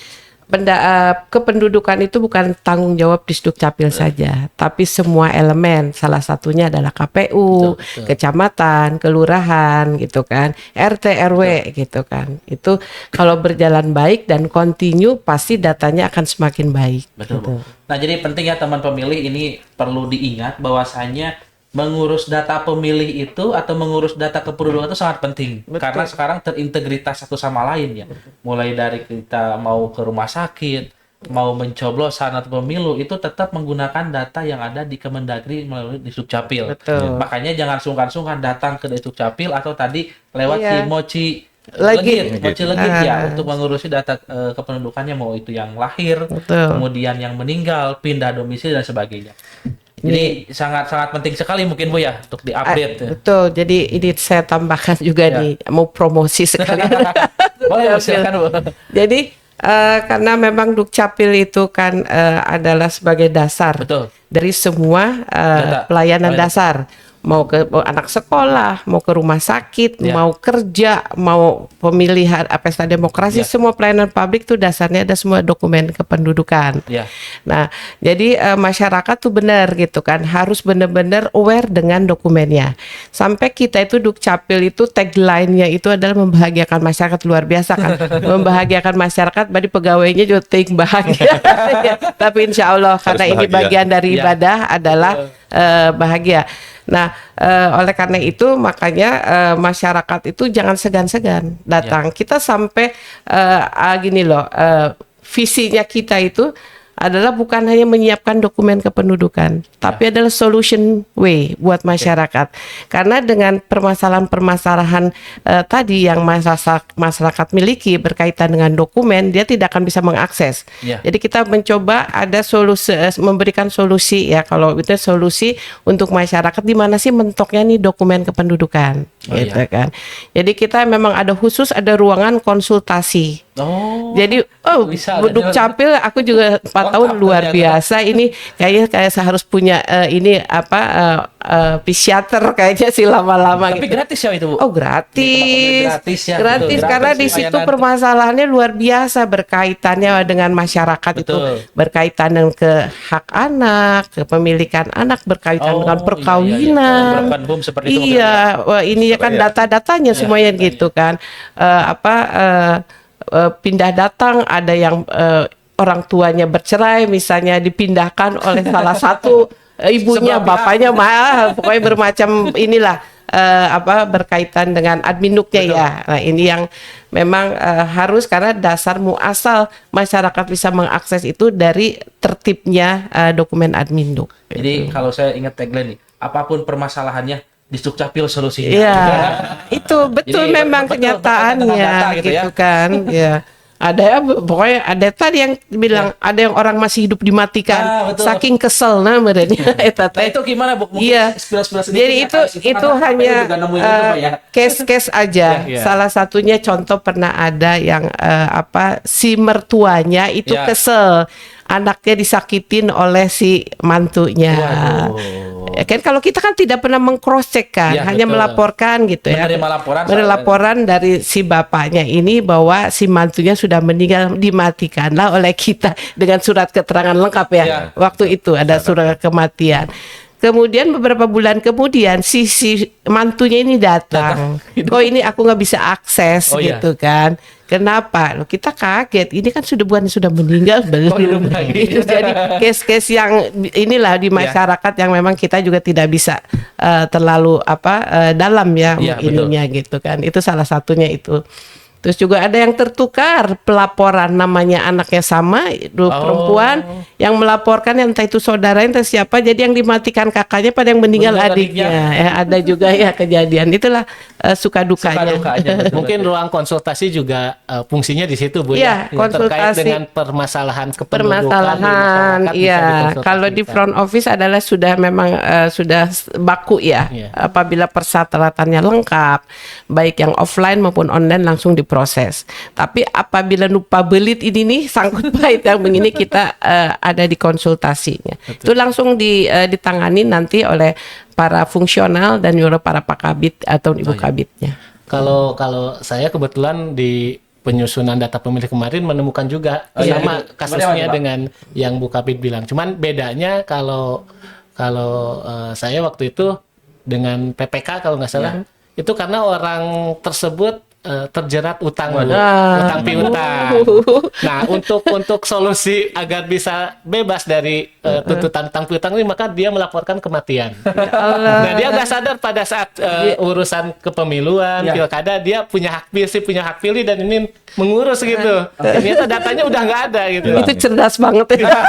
kependudukan itu bukan tanggung jawab Disduk Capil saja, tapi semua elemen. Salah satunya adalah KPU, kecamatan, kelurahan, gitu kan, RT RW, gitu kan. Itu kalau berjalan baik dan continue, pasti datanya akan semakin baik. Betul. Nah, jadi penting ya teman pemilih, ini perlu diingat bahwasanya mengurus data pemilih itu atau mengurus data kependudukan itu sangat penting. Karena sekarang terintegritas satu sama lain ya. Mulai dari kita mau ke rumah sakit, mau mencoblosan atau pemilu, itu tetap menggunakan data yang ada di Kemendagri melalui Disduk Capil. Makanya jangan sungkan-sungkan datang ke Disduk Capil atau tadi lewat si Moci Legit ya, untuk mengurusi data kependudukannya, mau itu yang lahir, kemudian yang meninggal, pindah domisili dan sebagainya. Jadi sangat-sangat penting sekali mungkin, Bu, ya, untuk diupdate. Betul. Jadi ini saya tambahkan juga nih, mau promosi sekali. Boleh, silakan, Bu. Jadi karena memang Dukcapil itu kan adalah sebagai dasar dari semua pelayanan dasar. Mau ke anak sekolah, mau ke rumah sakit, mau kerja, mau pemilihan pesta demokrasi, semua pelayanan publik tuh dasarnya ada semua dokumen kependudukan. Nah, jadi masyarakat tuh benar gitu kan, harus benar-benar aware dengan dokumennya. Sampai kita itu Dukcapil itu tagline-nya itu adalah membahagiakan masyarakat, luar biasa kan. Membahagiakan masyarakat, berarti pegawainya juga bahagia. Tapi insya Allah karena ini bagian dari ibadah adalah bahagia. Nah, oleh karena itu makanya masyarakat itu jangan segan-segan datang. Kita sampai gini loh, visinya kita itu adalah bukan hanya menyiapkan dokumen kependudukan, tapi adalah solution way buat masyarakat. Karena dengan permasalahan-permasalahan tadi yang masyarakat miliki berkaitan dengan dokumen, dia tidak akan bisa mengakses. Jadi kita mencoba ada solusi, memberikan solusi ya, kalau itu solusi untuk masyarakat di mana sih mentoknya nih dokumen kependudukan, gitu kan. Jadi kita memang ada khusus, ada ruangan konsultasi. Jadi Dukcapil aku juga 4 tahun luar biasa ini, kayaknya saya harus punya psikiater kayaknya sih lama-lama. Tapi gitu. gratis ya itu, Bu? Oh, gratis. Gratis Karena di situ permasalahannya luar biasa berkaitannya dengan masyarakat. Itu berkaitan dengan ke hak anak, kepemilikan anak, berkaitan dengan perkawinan. Ini kan data-datanya semuanya gitu kan. Pindah datang, ada yang orang tuanya bercerai misalnya, dipindahkan oleh salah satu ibunya, bapaknya pokoknya bermacam inilah berkaitan dengan adminuknya ya. Nah, ini yang memang harus, karena dasar muasal masyarakat bisa mengakses itu dari tertibnya dokumen adminuk. Jadi kalau saya ingat tagline nih, apapun permasalahannya di Sukcapil solusinya. Iya, itu betul. Jadi, memang betul, kenyataannya data gitu gitu ya. kan. Ya. Ada ya, pokoknya ada tadi yang bilang ada yang orang masih hidup dimatikan, betul. saking kesel merenya eta Nah, teh. itu gimana, Bu? Mungkin Iya. spill-spill sedikit Jadi ya, itu karena hanya KPU juga nemuin itu, Pak, ya. case-case aja. Iya. Salah satunya contoh pernah ada yang si mertuanya itu Ya. kesel, anaknya disakitin oleh si mantunya. Waduh. Ya kan kalau kita kan tidak pernah meng-cross check kan, Ya, hanya betul. melaporkan gitu ya. Menerima laporan Menerima soalnya. laporan dari si bapaknya ini bahwa si mantunya sudah meninggal, dimatikanlah oleh kita dengan surat keterangan lengkap ya. Ya. Waktu itu ada surat kematian. Kemudian beberapa bulan kemudian si mantunya ini datang. Oh ini aku nggak bisa akses Oh, iya. gitu kan. Kenapa? Loh, kita kaget. Ini kan sudah meninggal belum? Oh, hidup lagi. Itu jadi case-case yang inilah di masyarakat yang memang kita juga tidak bisa terlalu dalam ya Iya, ininya gitu kan. Itu salah satunya itu. Terus juga ada yang tertukar pelaporan, namanya anaknya sama, perempuan yang melaporkan, yang entah itu saudaranya entah siapa, jadi yang dimatikan kakaknya pada yang meninggal Meninggal adiknya. Ya, ada juga ya kejadian. Itulah suka dukanya. Betul, Mungkin betul. ruang konsultasi juga fungsinya di situ, Bu, Iya, ya. konsultasi. Terkait dengan permasalahan kependudukan di Permasalahan, masyarakat, bisa iya. dikonsultasikan. Kalau di front office adalah sudah memang sudah baku ya. Iya. Apabila persyaratannya lengkap, baik yang offline maupun online langsung diproses. Tapi apabila lupa belit ini nih sangkut pahit yang begini, kita ada di konsultasinya. Itu langsung ditangani nanti oleh para fungsional dan juga para pakabit atau ibu kabitnya. Kalau saya kebetulan di penyusunan data pemilih kemarin menemukan juga iya, sama itu. kasusnya Gimana, Pak? dengan yang Bu Kabit bilang. Cuman bedanya kalau saya waktu itu dengan PPK kalau nggak salah, itu karena orang tersebut terjerat utang, Bu. Utang piutang. Nah, untuk solusi agar bisa bebas dari tuntutan utang piutang ini, maka dia melaporkan kematian. Nah, dia nggak sadar pada saat urusan kepemiluan, Ya. pilkada, dia punya hak pilih dan ini mengurus gitu. Ternyata datanya udah nggak ada gitu. Itu cerdas banget ya.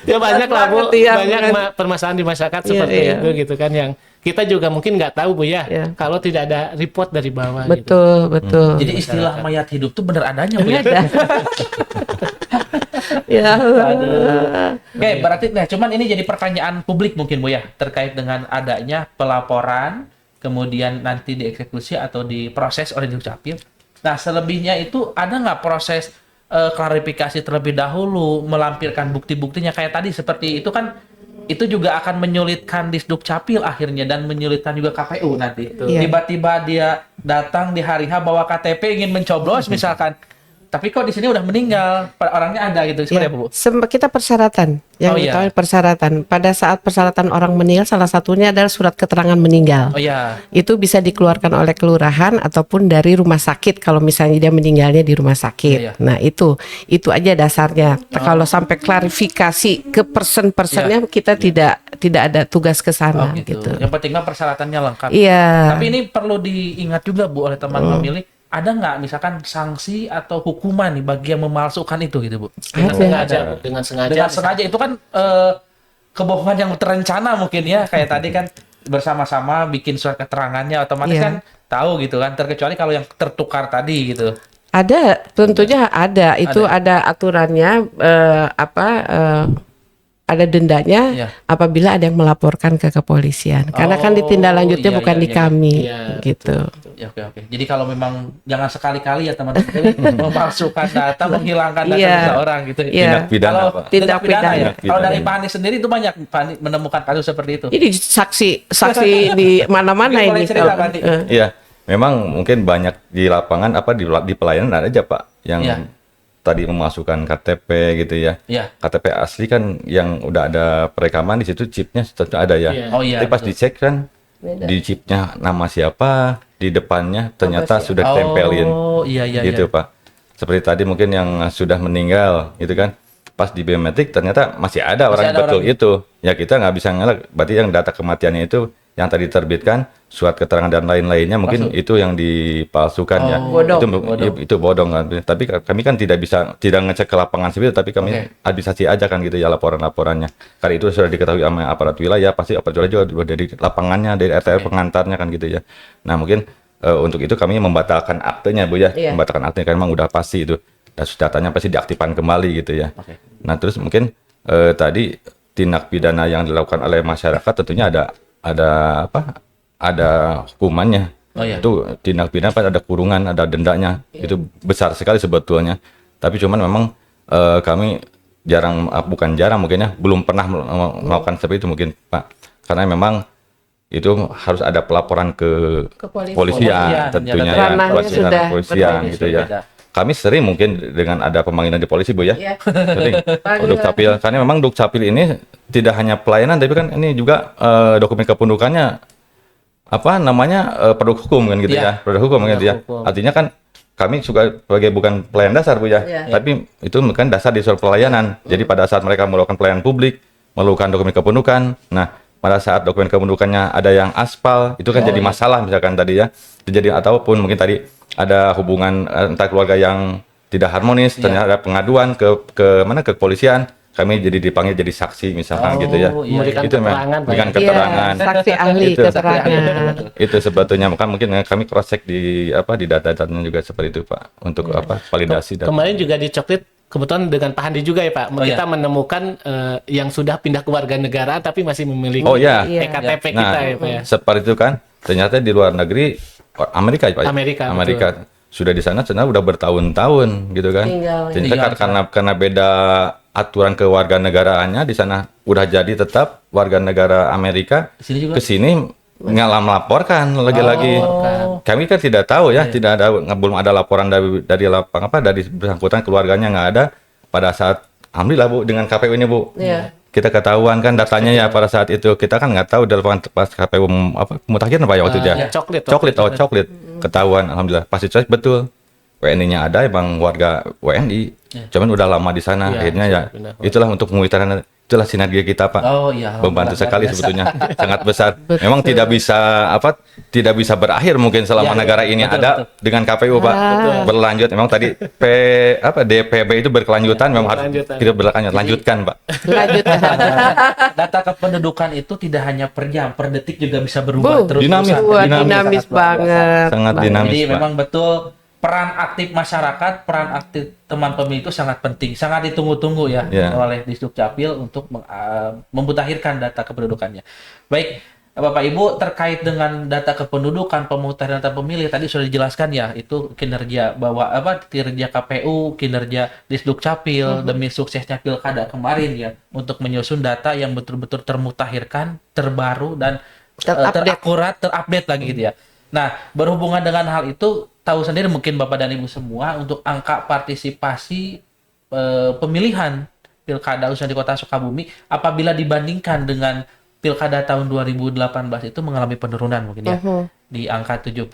Ya banyak lah, Bu, Banget, iya, banyak bukan. permasalahan di masyarakat Iya, seperti iya. itu gitu kan, yang kita juga mungkin nggak tahu, Bu, ya, Iya. kalau tidak ada report dari bawah gitu. Betul. Jadi istilah mayat hidup tuh bener adanya, Bu, ya? Ada. Ya Allah. Oke, berarti cuman ini jadi pertanyaan publik mungkin, Bu, ya, terkait dengan adanya pelaporan, kemudian nanti dieksekusi atau diproses oleh Dukcapil. Nah, selebihnya itu ada nggak proses klarifikasi terlebih dahulu, melampirkan bukti-buktinya kayak tadi seperti itu kan, itu juga akan menyulitkan Disdukcapil akhirnya dan menyulitkan juga KPU nanti. Iya. Tiba-tiba dia datang di hari H bawa KTP ingin mencoblos misalkan. Tapi kok di sini udah meninggal, orangnya ada gitu, seperti Ya, apa, Bu? kita persyaratan. Yang Oh, iya. diketahui persyaratan. Pada saat persyaratan orang meninggal, salah satunya adalah surat keterangan meninggal. Oh iya. Itu bisa dikeluarkan oleh kelurahan ataupun dari rumah sakit kalau misalnya dia meninggalnya di rumah sakit. Iya, iya. Nah, itu aja dasarnya. Kalau sampai klarifikasi ke person-personnya, kita tidak ada tugas ke Oh sana gitu. gitu. Yang penting kan persyaratannya lengkap. Iya. Tapi ini perlu diingat juga, Bu, oleh teman pemilih, ada nggak misalkan sanksi atau hukuman nih bagi yang memalsukan itu gitu, Bu? Dengan Ada. sengaja, Bu. Dengan sengaja. Dengan sengaja itu kan kebohongan yang terencana mungkin ya, kayak tadi kan bersama-sama bikin surat keterangannya, otomatis Iya. kan tahu gitu kan, terkecuali kalau yang tertukar tadi gitu. Ada, tentunya ada. Itu ada aturannya ada dendanya Iya. apabila ada yang melaporkan ke kepolisian. Karena kan ditindaklanjutnya iya, bukan iya, di iya. kami Iya, gitu. Ya, oke. Jadi kalau memang jangan sekali-kali ya teman-teman memalsukan data, menghilangkan data Iya. seseorang gitu. Iya. Tindak pidana, Kalau Pak. tindak pidana ya. Tindak Kalau dari pidana. Pak Anies sendiri itu banyak Pak Anies menemukan kasus seperti itu. Ini saksi di mana-mana Mungkin boleh ini. cerita, Pak Andi. Iya, memang mungkin banyak di lapangan di pelayanan ada aja, Pak, yang Iya. tadi memasukkan KTP gitu ya. Iya. KTP asli kan yang udah ada perekaman di situ, chipnya tentu ada ya. Iya. Oh iya. Tapi pas betul. dicek kan di chipnya nama siapa, di depannya ternyata sudah Oh, ditempelin. iya, iya, Gitu, iya. Pak. Seperti tadi mungkin yang sudah meninggal gitu kan. Pas di biometrik ternyata masih ada orang ada yang betul orang. itu. Ya kita nggak bisa ngelak. Berarti yang data kematiannya itu yang tadi diterbitkan, surat keterangan dan lain-lainnya mungkin itu yang dipalsukan ya. Bodong. Itu bodong kan. Tapi kami kan tidak ngecek ke lapangan sipil, tapi kami administrasi aja kan gitu ya laporan-laporannya. Karena itu sudah diketahui sama aparat wilayah, pasti aparat wilayah juga dari lapangannya, dari RT pengantarnya kan gitu ya. Nah mungkin untuk itu kami membatalkan aktenya Bu ya, membatalkan aktenya karena memang udah pasti itu. Dan datanya pasti diaktifkan kembali gitu ya. Nah terus mungkin tadi tindak pidana yang dilakukan oleh masyarakat tentunya ada hukumannya. Itu tindak pidana ada kurungan, ada dendanya. Itu besar sekali sebetulnya. Tapi cuman memang kami bukan jarang mungkin ya, belum pernah melakukan seperti itu mungkin Pak. Karena memang itu harus ada pelaporan ke polisian tentunya ya, polisian gitu ya. Kami sering mungkin dengan ada pemanggilan di polisi Bu ya. Sering Dukcapil, karena memang Dukcapil ini tidak hanya pelayanan tapi kan ini juga dokumen kependudukannya produk hukum kan gitu ya. Produk hukum kan gitu ya. Artinya kan kami juga sebagai bukan pelayan dasar Bu ya. Tapi itu kan dasar di surat pelayanan. Jadi pada saat mereka melakukan pelayanan publik, melakukan dokumen kependudukan, nah pada saat dokumen kependudukannya ada yang aspal, itu kan jadi masalah misalkan tadi ya. Jadi ataupun mungkin tadi ada hubungan antar keluarga yang tidak harmonis, ternyata ada pengaduan ke kepolisian, kami jadi dipanggil jadi saksi misalkan gitu ya. Memberikan keterangan, saksi ahli keterangan. Itu sebetulnya mungkin kami cross check di data-datanya juga seperti itu Pak untuk validasi data. Kemarin juga di Coklit kebetulan dengan Pak Handi juga ya Pak, kita menemukan yang sudah pindah ke warga negara tapi masih memiliki EKTP kita ya Pak ya. Seperti itu kan, ternyata di luar negeri Amerika ya Pak. Amerika sudah di sana udah bertahun-tahun gitu kan. Karena beda aturan kewarganegaraannya di sana udah jadi tetap warga negara Amerika, ke sini melaporkan lagi-lagi. Kami kan tidak tahu ya, belum ada laporan dari bersangkutan keluarganya nggak ada. Pada saat alhamdulillah Bu dengan KPU ini Bu. Kita ketahuan kan datanya ya pada saat itu kita kan nggak tahu dalam pas KPU pemutakhiran apa ya waktu itu ya. Coklit ketahuan alhamdulillah pasti betul WNI-nya ada emang warga WNI cuman udah lama di sana akhirnya ya itulah untuk mengutarakan itulah sinergi kita Pak. Membantu sekali sebetulnya sangat besar. Memang tidak bisa berakhir mungkin selama negara ini ada dengan KPU Pak. Berlanjut memang tadi DPB itu berkelanjutan memang harus kita lanjutkan Pak. Data kependudukan itu tidak hanya per jam, per detik juga bisa berubah terus. Dinamis banget. Sangat dinamis. Jadi Pak. memang betul peran aktif masyarakat, peran aktif teman pemilih itu sangat penting, sangat ditunggu-tunggu ya oleh Disdukcapil untuk memutakhirkan data kependudukannya. Baik, Bapak Ibu, terkait dengan data kependudukan, pemutahiran data pemilih tadi sudah dijelaskan ya, itu kinerja kinerja KPU, kinerja Disdukcapil demi suksesnya pilkada kemarin ya, untuk menyusun data yang betul-betul termutakhirkan, terbaru dan terakurat, terupdate lagi gitu ya. Nah, berhubungan dengan hal itu, tahu sendiri mungkin Bapak dan Ibu semua untuk angka partisipasi pemilihan pilkada khususnya di Kota Sukabumi apabila dibandingkan dengan pilkada tahun 2018 itu mengalami penurunan mungkin ya. Di angka 70%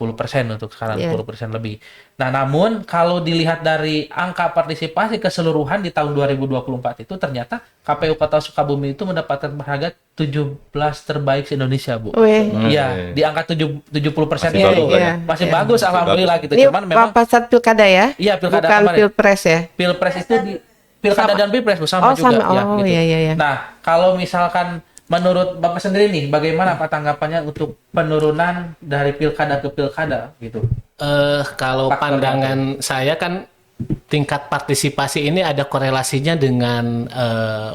untuk sekarang 10% lebih. Nah, namun kalau dilihat dari angka partisipasi keseluruhan di tahun 2024 itu ternyata KPU Kota Sukabumi itu mendapatkan harga 17 terbaik se-Indonesia, Bu. Iya, di angka 70% itu. Masih bagus alhamdulillah gitu. Ini Cuman memang pas saat pilkada ya? Iya, pilkada bukan kemarin. Pilpres ya? Pilpres itu di pilkada dan Pilpres sama juga ya gitu. Iya. Nah, kalau misalkan menurut Bapak sendiri nih, bagaimana Pak tanggapannya untuk penurunan dari pilkada ke pilkada gitu? Kalau pandangan saya kan tingkat partisipasi ini ada korelasinya dengan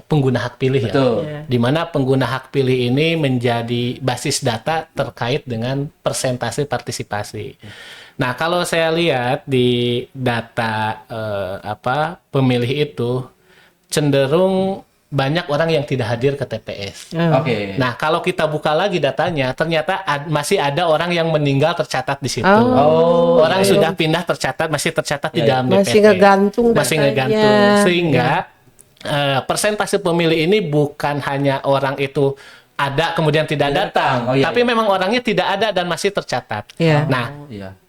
pengguna hak pilih ya. Di mana pengguna hak pilih ini menjadi basis data terkait dengan persentase partisipasi. Nah, kalau saya lihat di data pemilih itu cenderung banyak orang yang tidak hadir ke TPS. Nah, kalau kita buka lagi datanya, ternyata masih ada orang yang meninggal tercatat di situ. Orang sudah pindah masih tercatat di dalam DPP. Masih ngegantung. Sehingga persentase pemilih ini bukan hanya orang itu ada kemudian tidak datang, tapi memang orangnya tidak ada dan masih tercatat. Nah,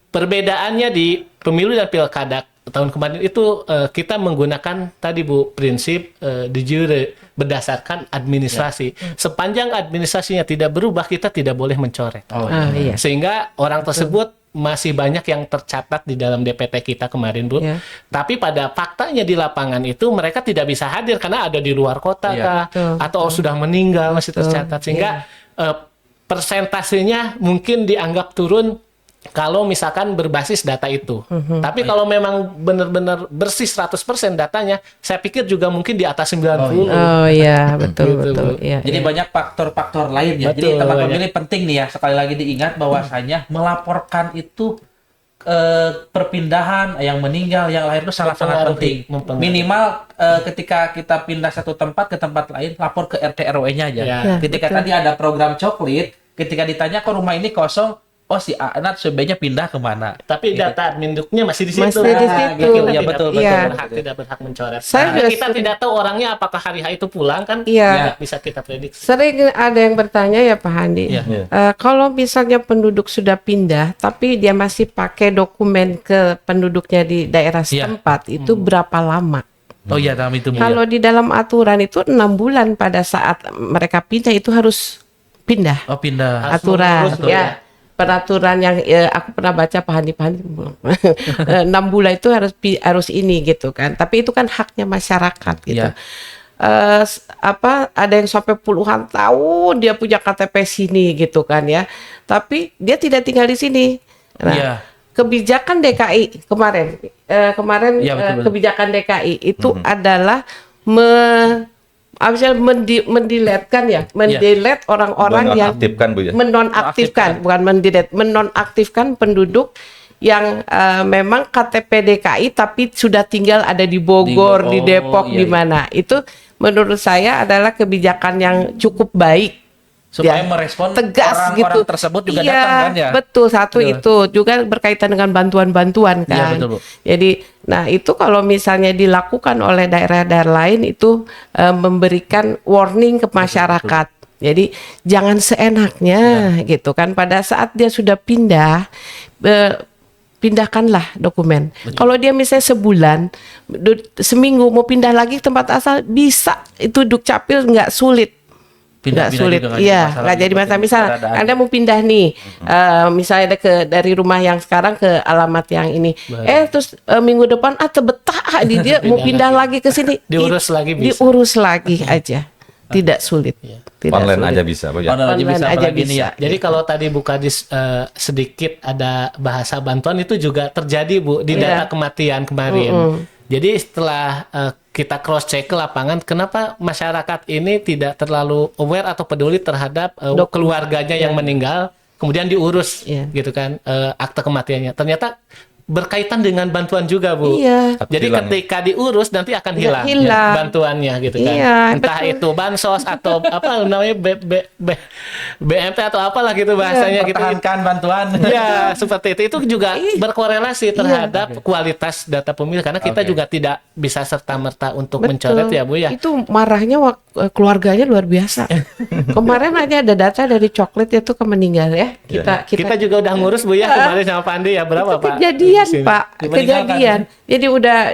perbedaannya di pemilu dan pilkada tahun kemarin itu kita menggunakan tadi Bu prinsip de jure, berdasarkan administrasi. Sepanjang administrasinya tidak berubah, kita tidak boleh mencoret. Iya. Sehingga orang tersebut masih banyak yang tercatat di dalam DPT kita kemarin, Bu. Iya. Tapi pada faktanya di lapangan itu mereka tidak bisa hadir karena ada di luar kota kah, atau sudah meninggal masih tercatat. Sehingga persentasenya mungkin dianggap turun kalau misalkan berbasis data itu. Tapi kalau memang benar-benar bersih 100% datanya, saya pikir juga mungkin di atas 90. Oh iya, betul Gitu, betul. Bu. Iya. Jadi banyak faktor-faktor lain ya. Jadi Betul, teman banyak. pemilih penting nih ya, sekali lagi diingat bahwasanya melaporkan itu perpindahan yang meninggal, yang lahir itu sangat-sangat penting. Mempengaruhi. Minimal ketika kita pindah satu tempat ke tempat lain, lapor ke RT RW-nya aja. Ya. Ketika tadi ada program coklit, ketika ditanya kok rumah ini kosong, oh si anak sebaiknya pindah kemana? Tapi data admin-duknya masih di situ. Masih di Nah, situ. gitu. Ya, Tidak- betul, Iya. tidak berhak mencoret. Saya Karena juga kita sering- tidak tahu orangnya apakah hari H itu pulang kan? Iya. Tidak bisa kita prediksi. Sering ada yang bertanya ya Pak Handi, Iya. kalau misalnya penduduk sudah pindah, tapi dia masih pakai dokumen ke penduduknya di daerah Iya. setempat, itu berapa lama? Oh iya, dalam itu Bu. Kalau di dalam aturan itu 6 bulan pada saat mereka pindah itu harus pindah. Oh pindah. Harus Aturan mengurus, ya. Peraturan yang aku pernah baca Pak Handi 6 bulan itu harus ini gitu kan. Tapi itu kan haknya masyarakat gitu. Iya. Ada yang sampai puluhan tahun dia punya KTP sini gitu kan ya. Tapi dia tidak tinggal di sini. Nah, Iya. kebijakan DKI kemarin Iya, betul. kebijakan DKI itu adalah mendiletkan ya, mendelete orang-orang yang Menonaktifkan, Bu, ya? menonaktifkan, bukan mendelete, menonaktifkan penduduk yang memang KTP DKI tapi sudah tinggal ada di Bogor, di Depok, iya, di iya. mana. Itu menurut saya adalah kebijakan yang cukup baik. Supaya Ya, merespon tegas orang-orang gitu. tersebut juga Iya, datang kan ya. betul, satu Betul. itu juga berkaitan dengan bantuan-bantuan kan. Iya, betul, Bu. Jadi, nah itu kalau misalnya dilakukan oleh daerah-daerah lain itu memberikan warning ke masyarakat. Jadi jangan seenaknya gitu kan. Pada saat dia sudah pindah, pindahkanlah dokumen. Kalau dia misalnya sebulan, seminggu mau pindah lagi ke tempat asal bisa. Itu Dukcapil nggak sulit. Nggak sulit, iya, nggak jadi masalah. Misal Anda mau pindah nih, misalnya dari rumah yang sekarang ke alamat yang ini, terus minggu depan betah dia mau pindah lagi ke sini, Diurus lagi bisa. diurus lagi aja, tidak sulit. Tidak Online sulit. aja bisa, Bu, ya? Online aja bisa, Online aja apalagi ini bisa. ya. Jadi kalau tadi Bu Kadis sedikit ada bahasa bantuan itu juga terjadi Bu di Iya. data kematian kemarin. Jadi setelah kita cross check ke lapangan, kenapa masyarakat ini tidak terlalu aware atau peduli terhadap keluarganya yang meninggal, kemudian diurus Iya. gitu kan akte kematiannya. Ternyata berkaitan dengan bantuan juga Bu. Iya. Jadi Hilang, ya? ketika diurus nanti akan hilang, hilang. bantuannya gitu kan. Iya, Entah betul. itu bansos atau apa namanya BMT atau apalah gitu bahasanya gitu. Pertahankan bantuan. Ya, seperti itu. Itu juga berkorelasi terhadap kualitas data pemilih karena kita Oke. juga tidak bisa serta-merta untuk Betul. mencoret ya, Bu ya. Itu marahnya keluarganya luar biasa. Kemarin aja ada data dari coklat itu ke meninggal ya. Kita juga udah ngurus Bu ya kemarin sama Pandi ya berapa itu Pak? kejadian Di sini. Pak, Meninggalkan. kejadian. Jadi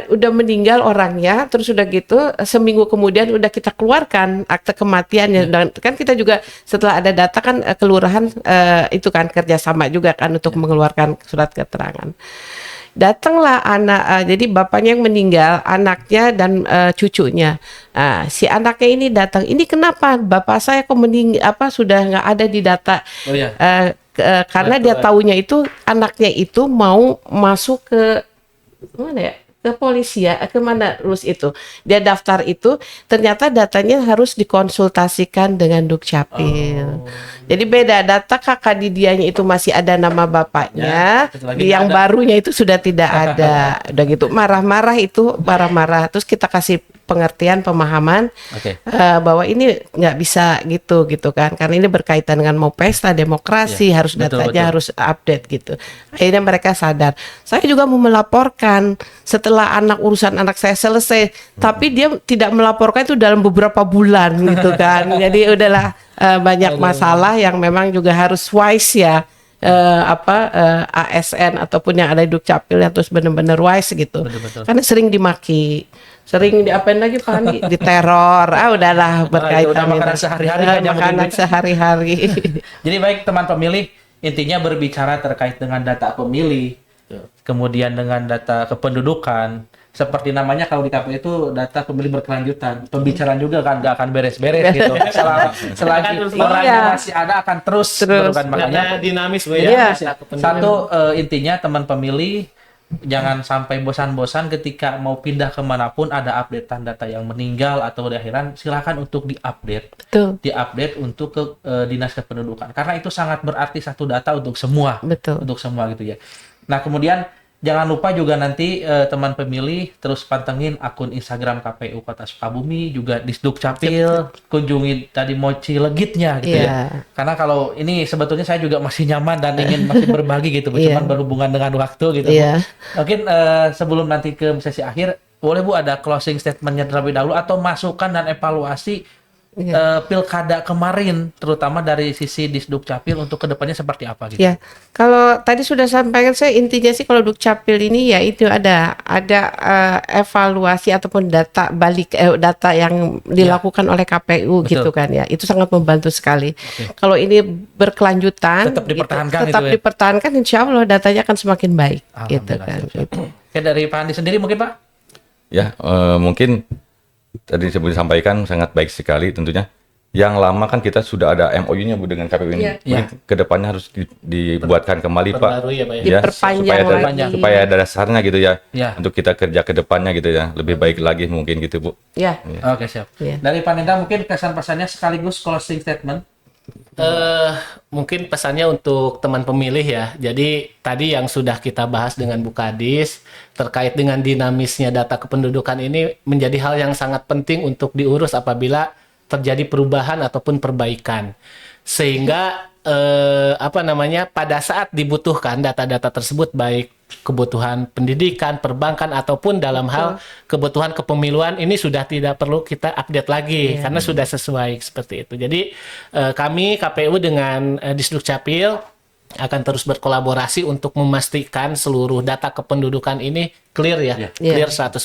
udah meninggal orangnya, terus udah gitu seminggu kemudian udah kita keluarkan akte kematiannya. Dan kan kita juga setelah ada data kan kelurahan itu kan kerjasama juga kan untuk mengeluarkan surat keterangan. Datanglah anak, jadi bapaknya yang meninggal, anaknya dan cucunya. Si anaknya ini datang. Ini kenapa bapak saya kok sudah nggak ada di data? Oh iya. Karena dia taunya itu anaknya itu mau masuk ke mana ya? Ke polisi ya, ke mana lulus itu. Dia daftar itu, ternyata datanya harus dikonsultasikan dengan Dukcapil. Jadi beda, data kakak didianya itu masih ada nama bapaknya, Ya, itu lagi di yang nggak ada. barunya itu sudah tidak ada. Udah gitu, marah-marah itu, marah-marah. Terus kita kasih pengertian, pemahaman Oke. bahwa ini nggak bisa gitu kan, karena ini berkaitan dengan mau pesta demokrasi, Ya, harus betul, datanya betul. harus update gitu. Akhirnya mereka sadar. Saya juga mau melaporkan setelah urusan anak saya selesai, tapi dia tidak melaporkan itu dalam beberapa bulan gitu kan. Jadi udahlah banyak masalah yang memang juga harus wise ya. ASN ataupun yang ada di Dukcapil yang terus benar-benar wise gitu. Betul-betul. Karena sering dimaki. Sering diapain lagi Pak Andi? Diteror. Udahlah berkaitan udah makanan itu. sehari-hari Udah aja makanan mungkin. sehari-hari. Jadi baik teman pemilih, intinya berbicara terkait dengan data pemilih, kemudian dengan data kependudukan. Seperti namanya kalau di KPU itu data pemilih berkelanjutan. Pembicaraan juga kan nggak akan beres-beres gitu. Selagi orangnya masih ada akan terus berubah. Makanya dinamis Bu Iya. ya. Satu intinya teman pemilih jangan sampai bosan-bosan ketika mau pindah kemanapun ada updatean data yang meninggal atau diakhiran, silakan untuk diupdate. Betul. Diupdate untuk ke dinas kependudukan karena itu sangat berarti satu data untuk semua. Betul. Untuk semua gitu ya. Nah kemudian jangan lupa juga nanti teman pemilih terus pantengin akun Instagram KPU Kota Sukabumi, juga di Dukcapil, kunjungi tadi mochi legitnya gitu ya. Karena kalau ini sebetulnya saya juga masih nyaman dan ingin masih berbagi gitu, Bu, cuman berhubungan dengan waktu gitu. Bu. Mungkin sebelum nanti ke sesi akhir, boleh Bu ada closing statementnya terlebih dahulu atau masukan dan evaluasi pilkada kemarin, terutama dari sisi Disdukcapil untuk kedepannya seperti apa gitu? Ya, kalau tadi sudah sampaikan saya intinya sih kalau Dukcapil ini ya itu ada evaluasi ataupun data balik data yang dilakukan oleh KPU gitu kan ya, itu sangat membantu sekali. Kalau ini berkelanjutan, tetap dipertahankan, tetap itu ya? dipertahankan, insya Allah datanya akan semakin baik gitu kan. Gitu. Oke, dari Pak Andi sendiri mungkin Pak? Ya, mungkin tadi seperti disampaikan sangat baik sekali tentunya. Yang lama kan kita sudah ada MOU-nya Bu dengan KPU ini. Mungkin kedepannya harus dibuatkan kembali Pak. Baru ya Pak ya. Ya, Diperpanjang lagi. supaya ada dasarnya gitu ya. Ya. Untuk kita kerja ke depannya gitu ya. Lebih baik lagi mungkin gitu Bu. Ya. Oke, siap. Ya. Dari Pak Nenda mungkin kesan-pesannya sekaligus closing statement. Mungkin pesannya untuk teman pemilih ya. Jadi tadi yang sudah kita bahas dengan Bu Kadis terkait dengan dinamisnya data kependudukan ini menjadi hal yang sangat penting untuk diurus apabila terjadi perubahan ataupun perbaikan. Sehingga pada saat dibutuhkan data-data tersebut baik kebutuhan pendidikan, perbankan ataupun dalam hal kebutuhan kepemiluan ini sudah tidak perlu kita update lagi karena sudah sesuai seperti itu. Jadi kami KPU dengan Disdukcapil akan terus berkolaborasi untuk memastikan seluruh data kependudukan ini clear ya, clear 100%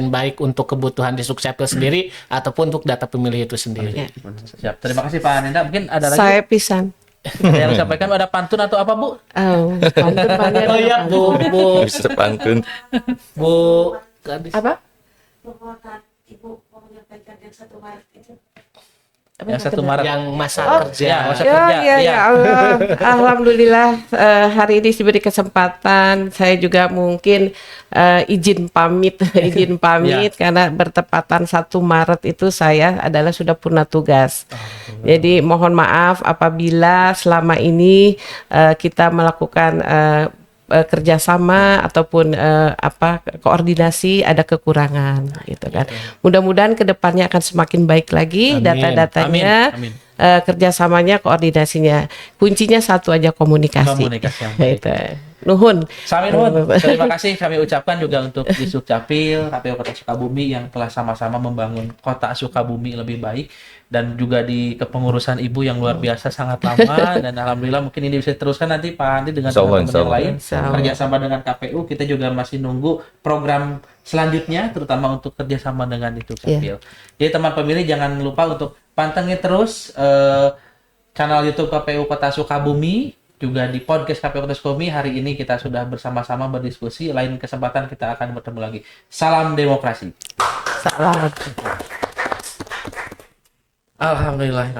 baik untuk kebutuhan Disdukcapil sendiri ataupun untuk data pemilih itu sendiri. Siap. Terima kasih Pak Nenda. Mungkin ada lagi Saya pisan. yang disampaikan, ada pantun atau apa Bu? Pantun banyak. Oh ya Bu Bisa pantun. Bu Kadis. Apa? Yang 1 Maret. Yang masa kerja. Ya, masa Ya, kerja. ya, ya Allah. Alhamdulillah hari ini diberi kesempatan. Saya juga mungkin izin pamit karena bertepatan 1 Maret itu saya adalah sudah purna tugas. Jadi mohon maaf apabila selama ini kita melakukan kerjasama ataupun koordinasi ada kekurangan gitu kan. Mudah-mudahan kedepannya akan semakin baik lagi data-datanya, Amin. kerjasamanya, koordinasinya. Kuncinya satu aja, komunikasi. Komunikasi yang baik. Gitu. Nuhun. Sami nuhun. Terima kasih kami ucapkan juga untuk Disdukcapil, KPU Kota Sukabumi yang telah sama-sama membangun Kota Sukabumi lebih baik, dan juga di kepengurusan Ibu yang luar biasa sangat lama, dan alhamdulillah mungkin ini bisa diteruskan nanti Pak Andi dengan teman-teman yang lain kerjasama dengan KPU. Kita juga masih nunggu program selanjutnya terutama untuk kerjasama dengan Disdukcapil. Jadi teman pemilih jangan lupa untuk pantengin terus channel YouTube KPU Kota Sukabumi, juga di podcast KPU Kota Sukabumi. Hari ini kita sudah bersama-sama berdiskusi. Lain kesempatan kita akan bertemu lagi. Salam demokrasi. Salam. Alhamdulillah.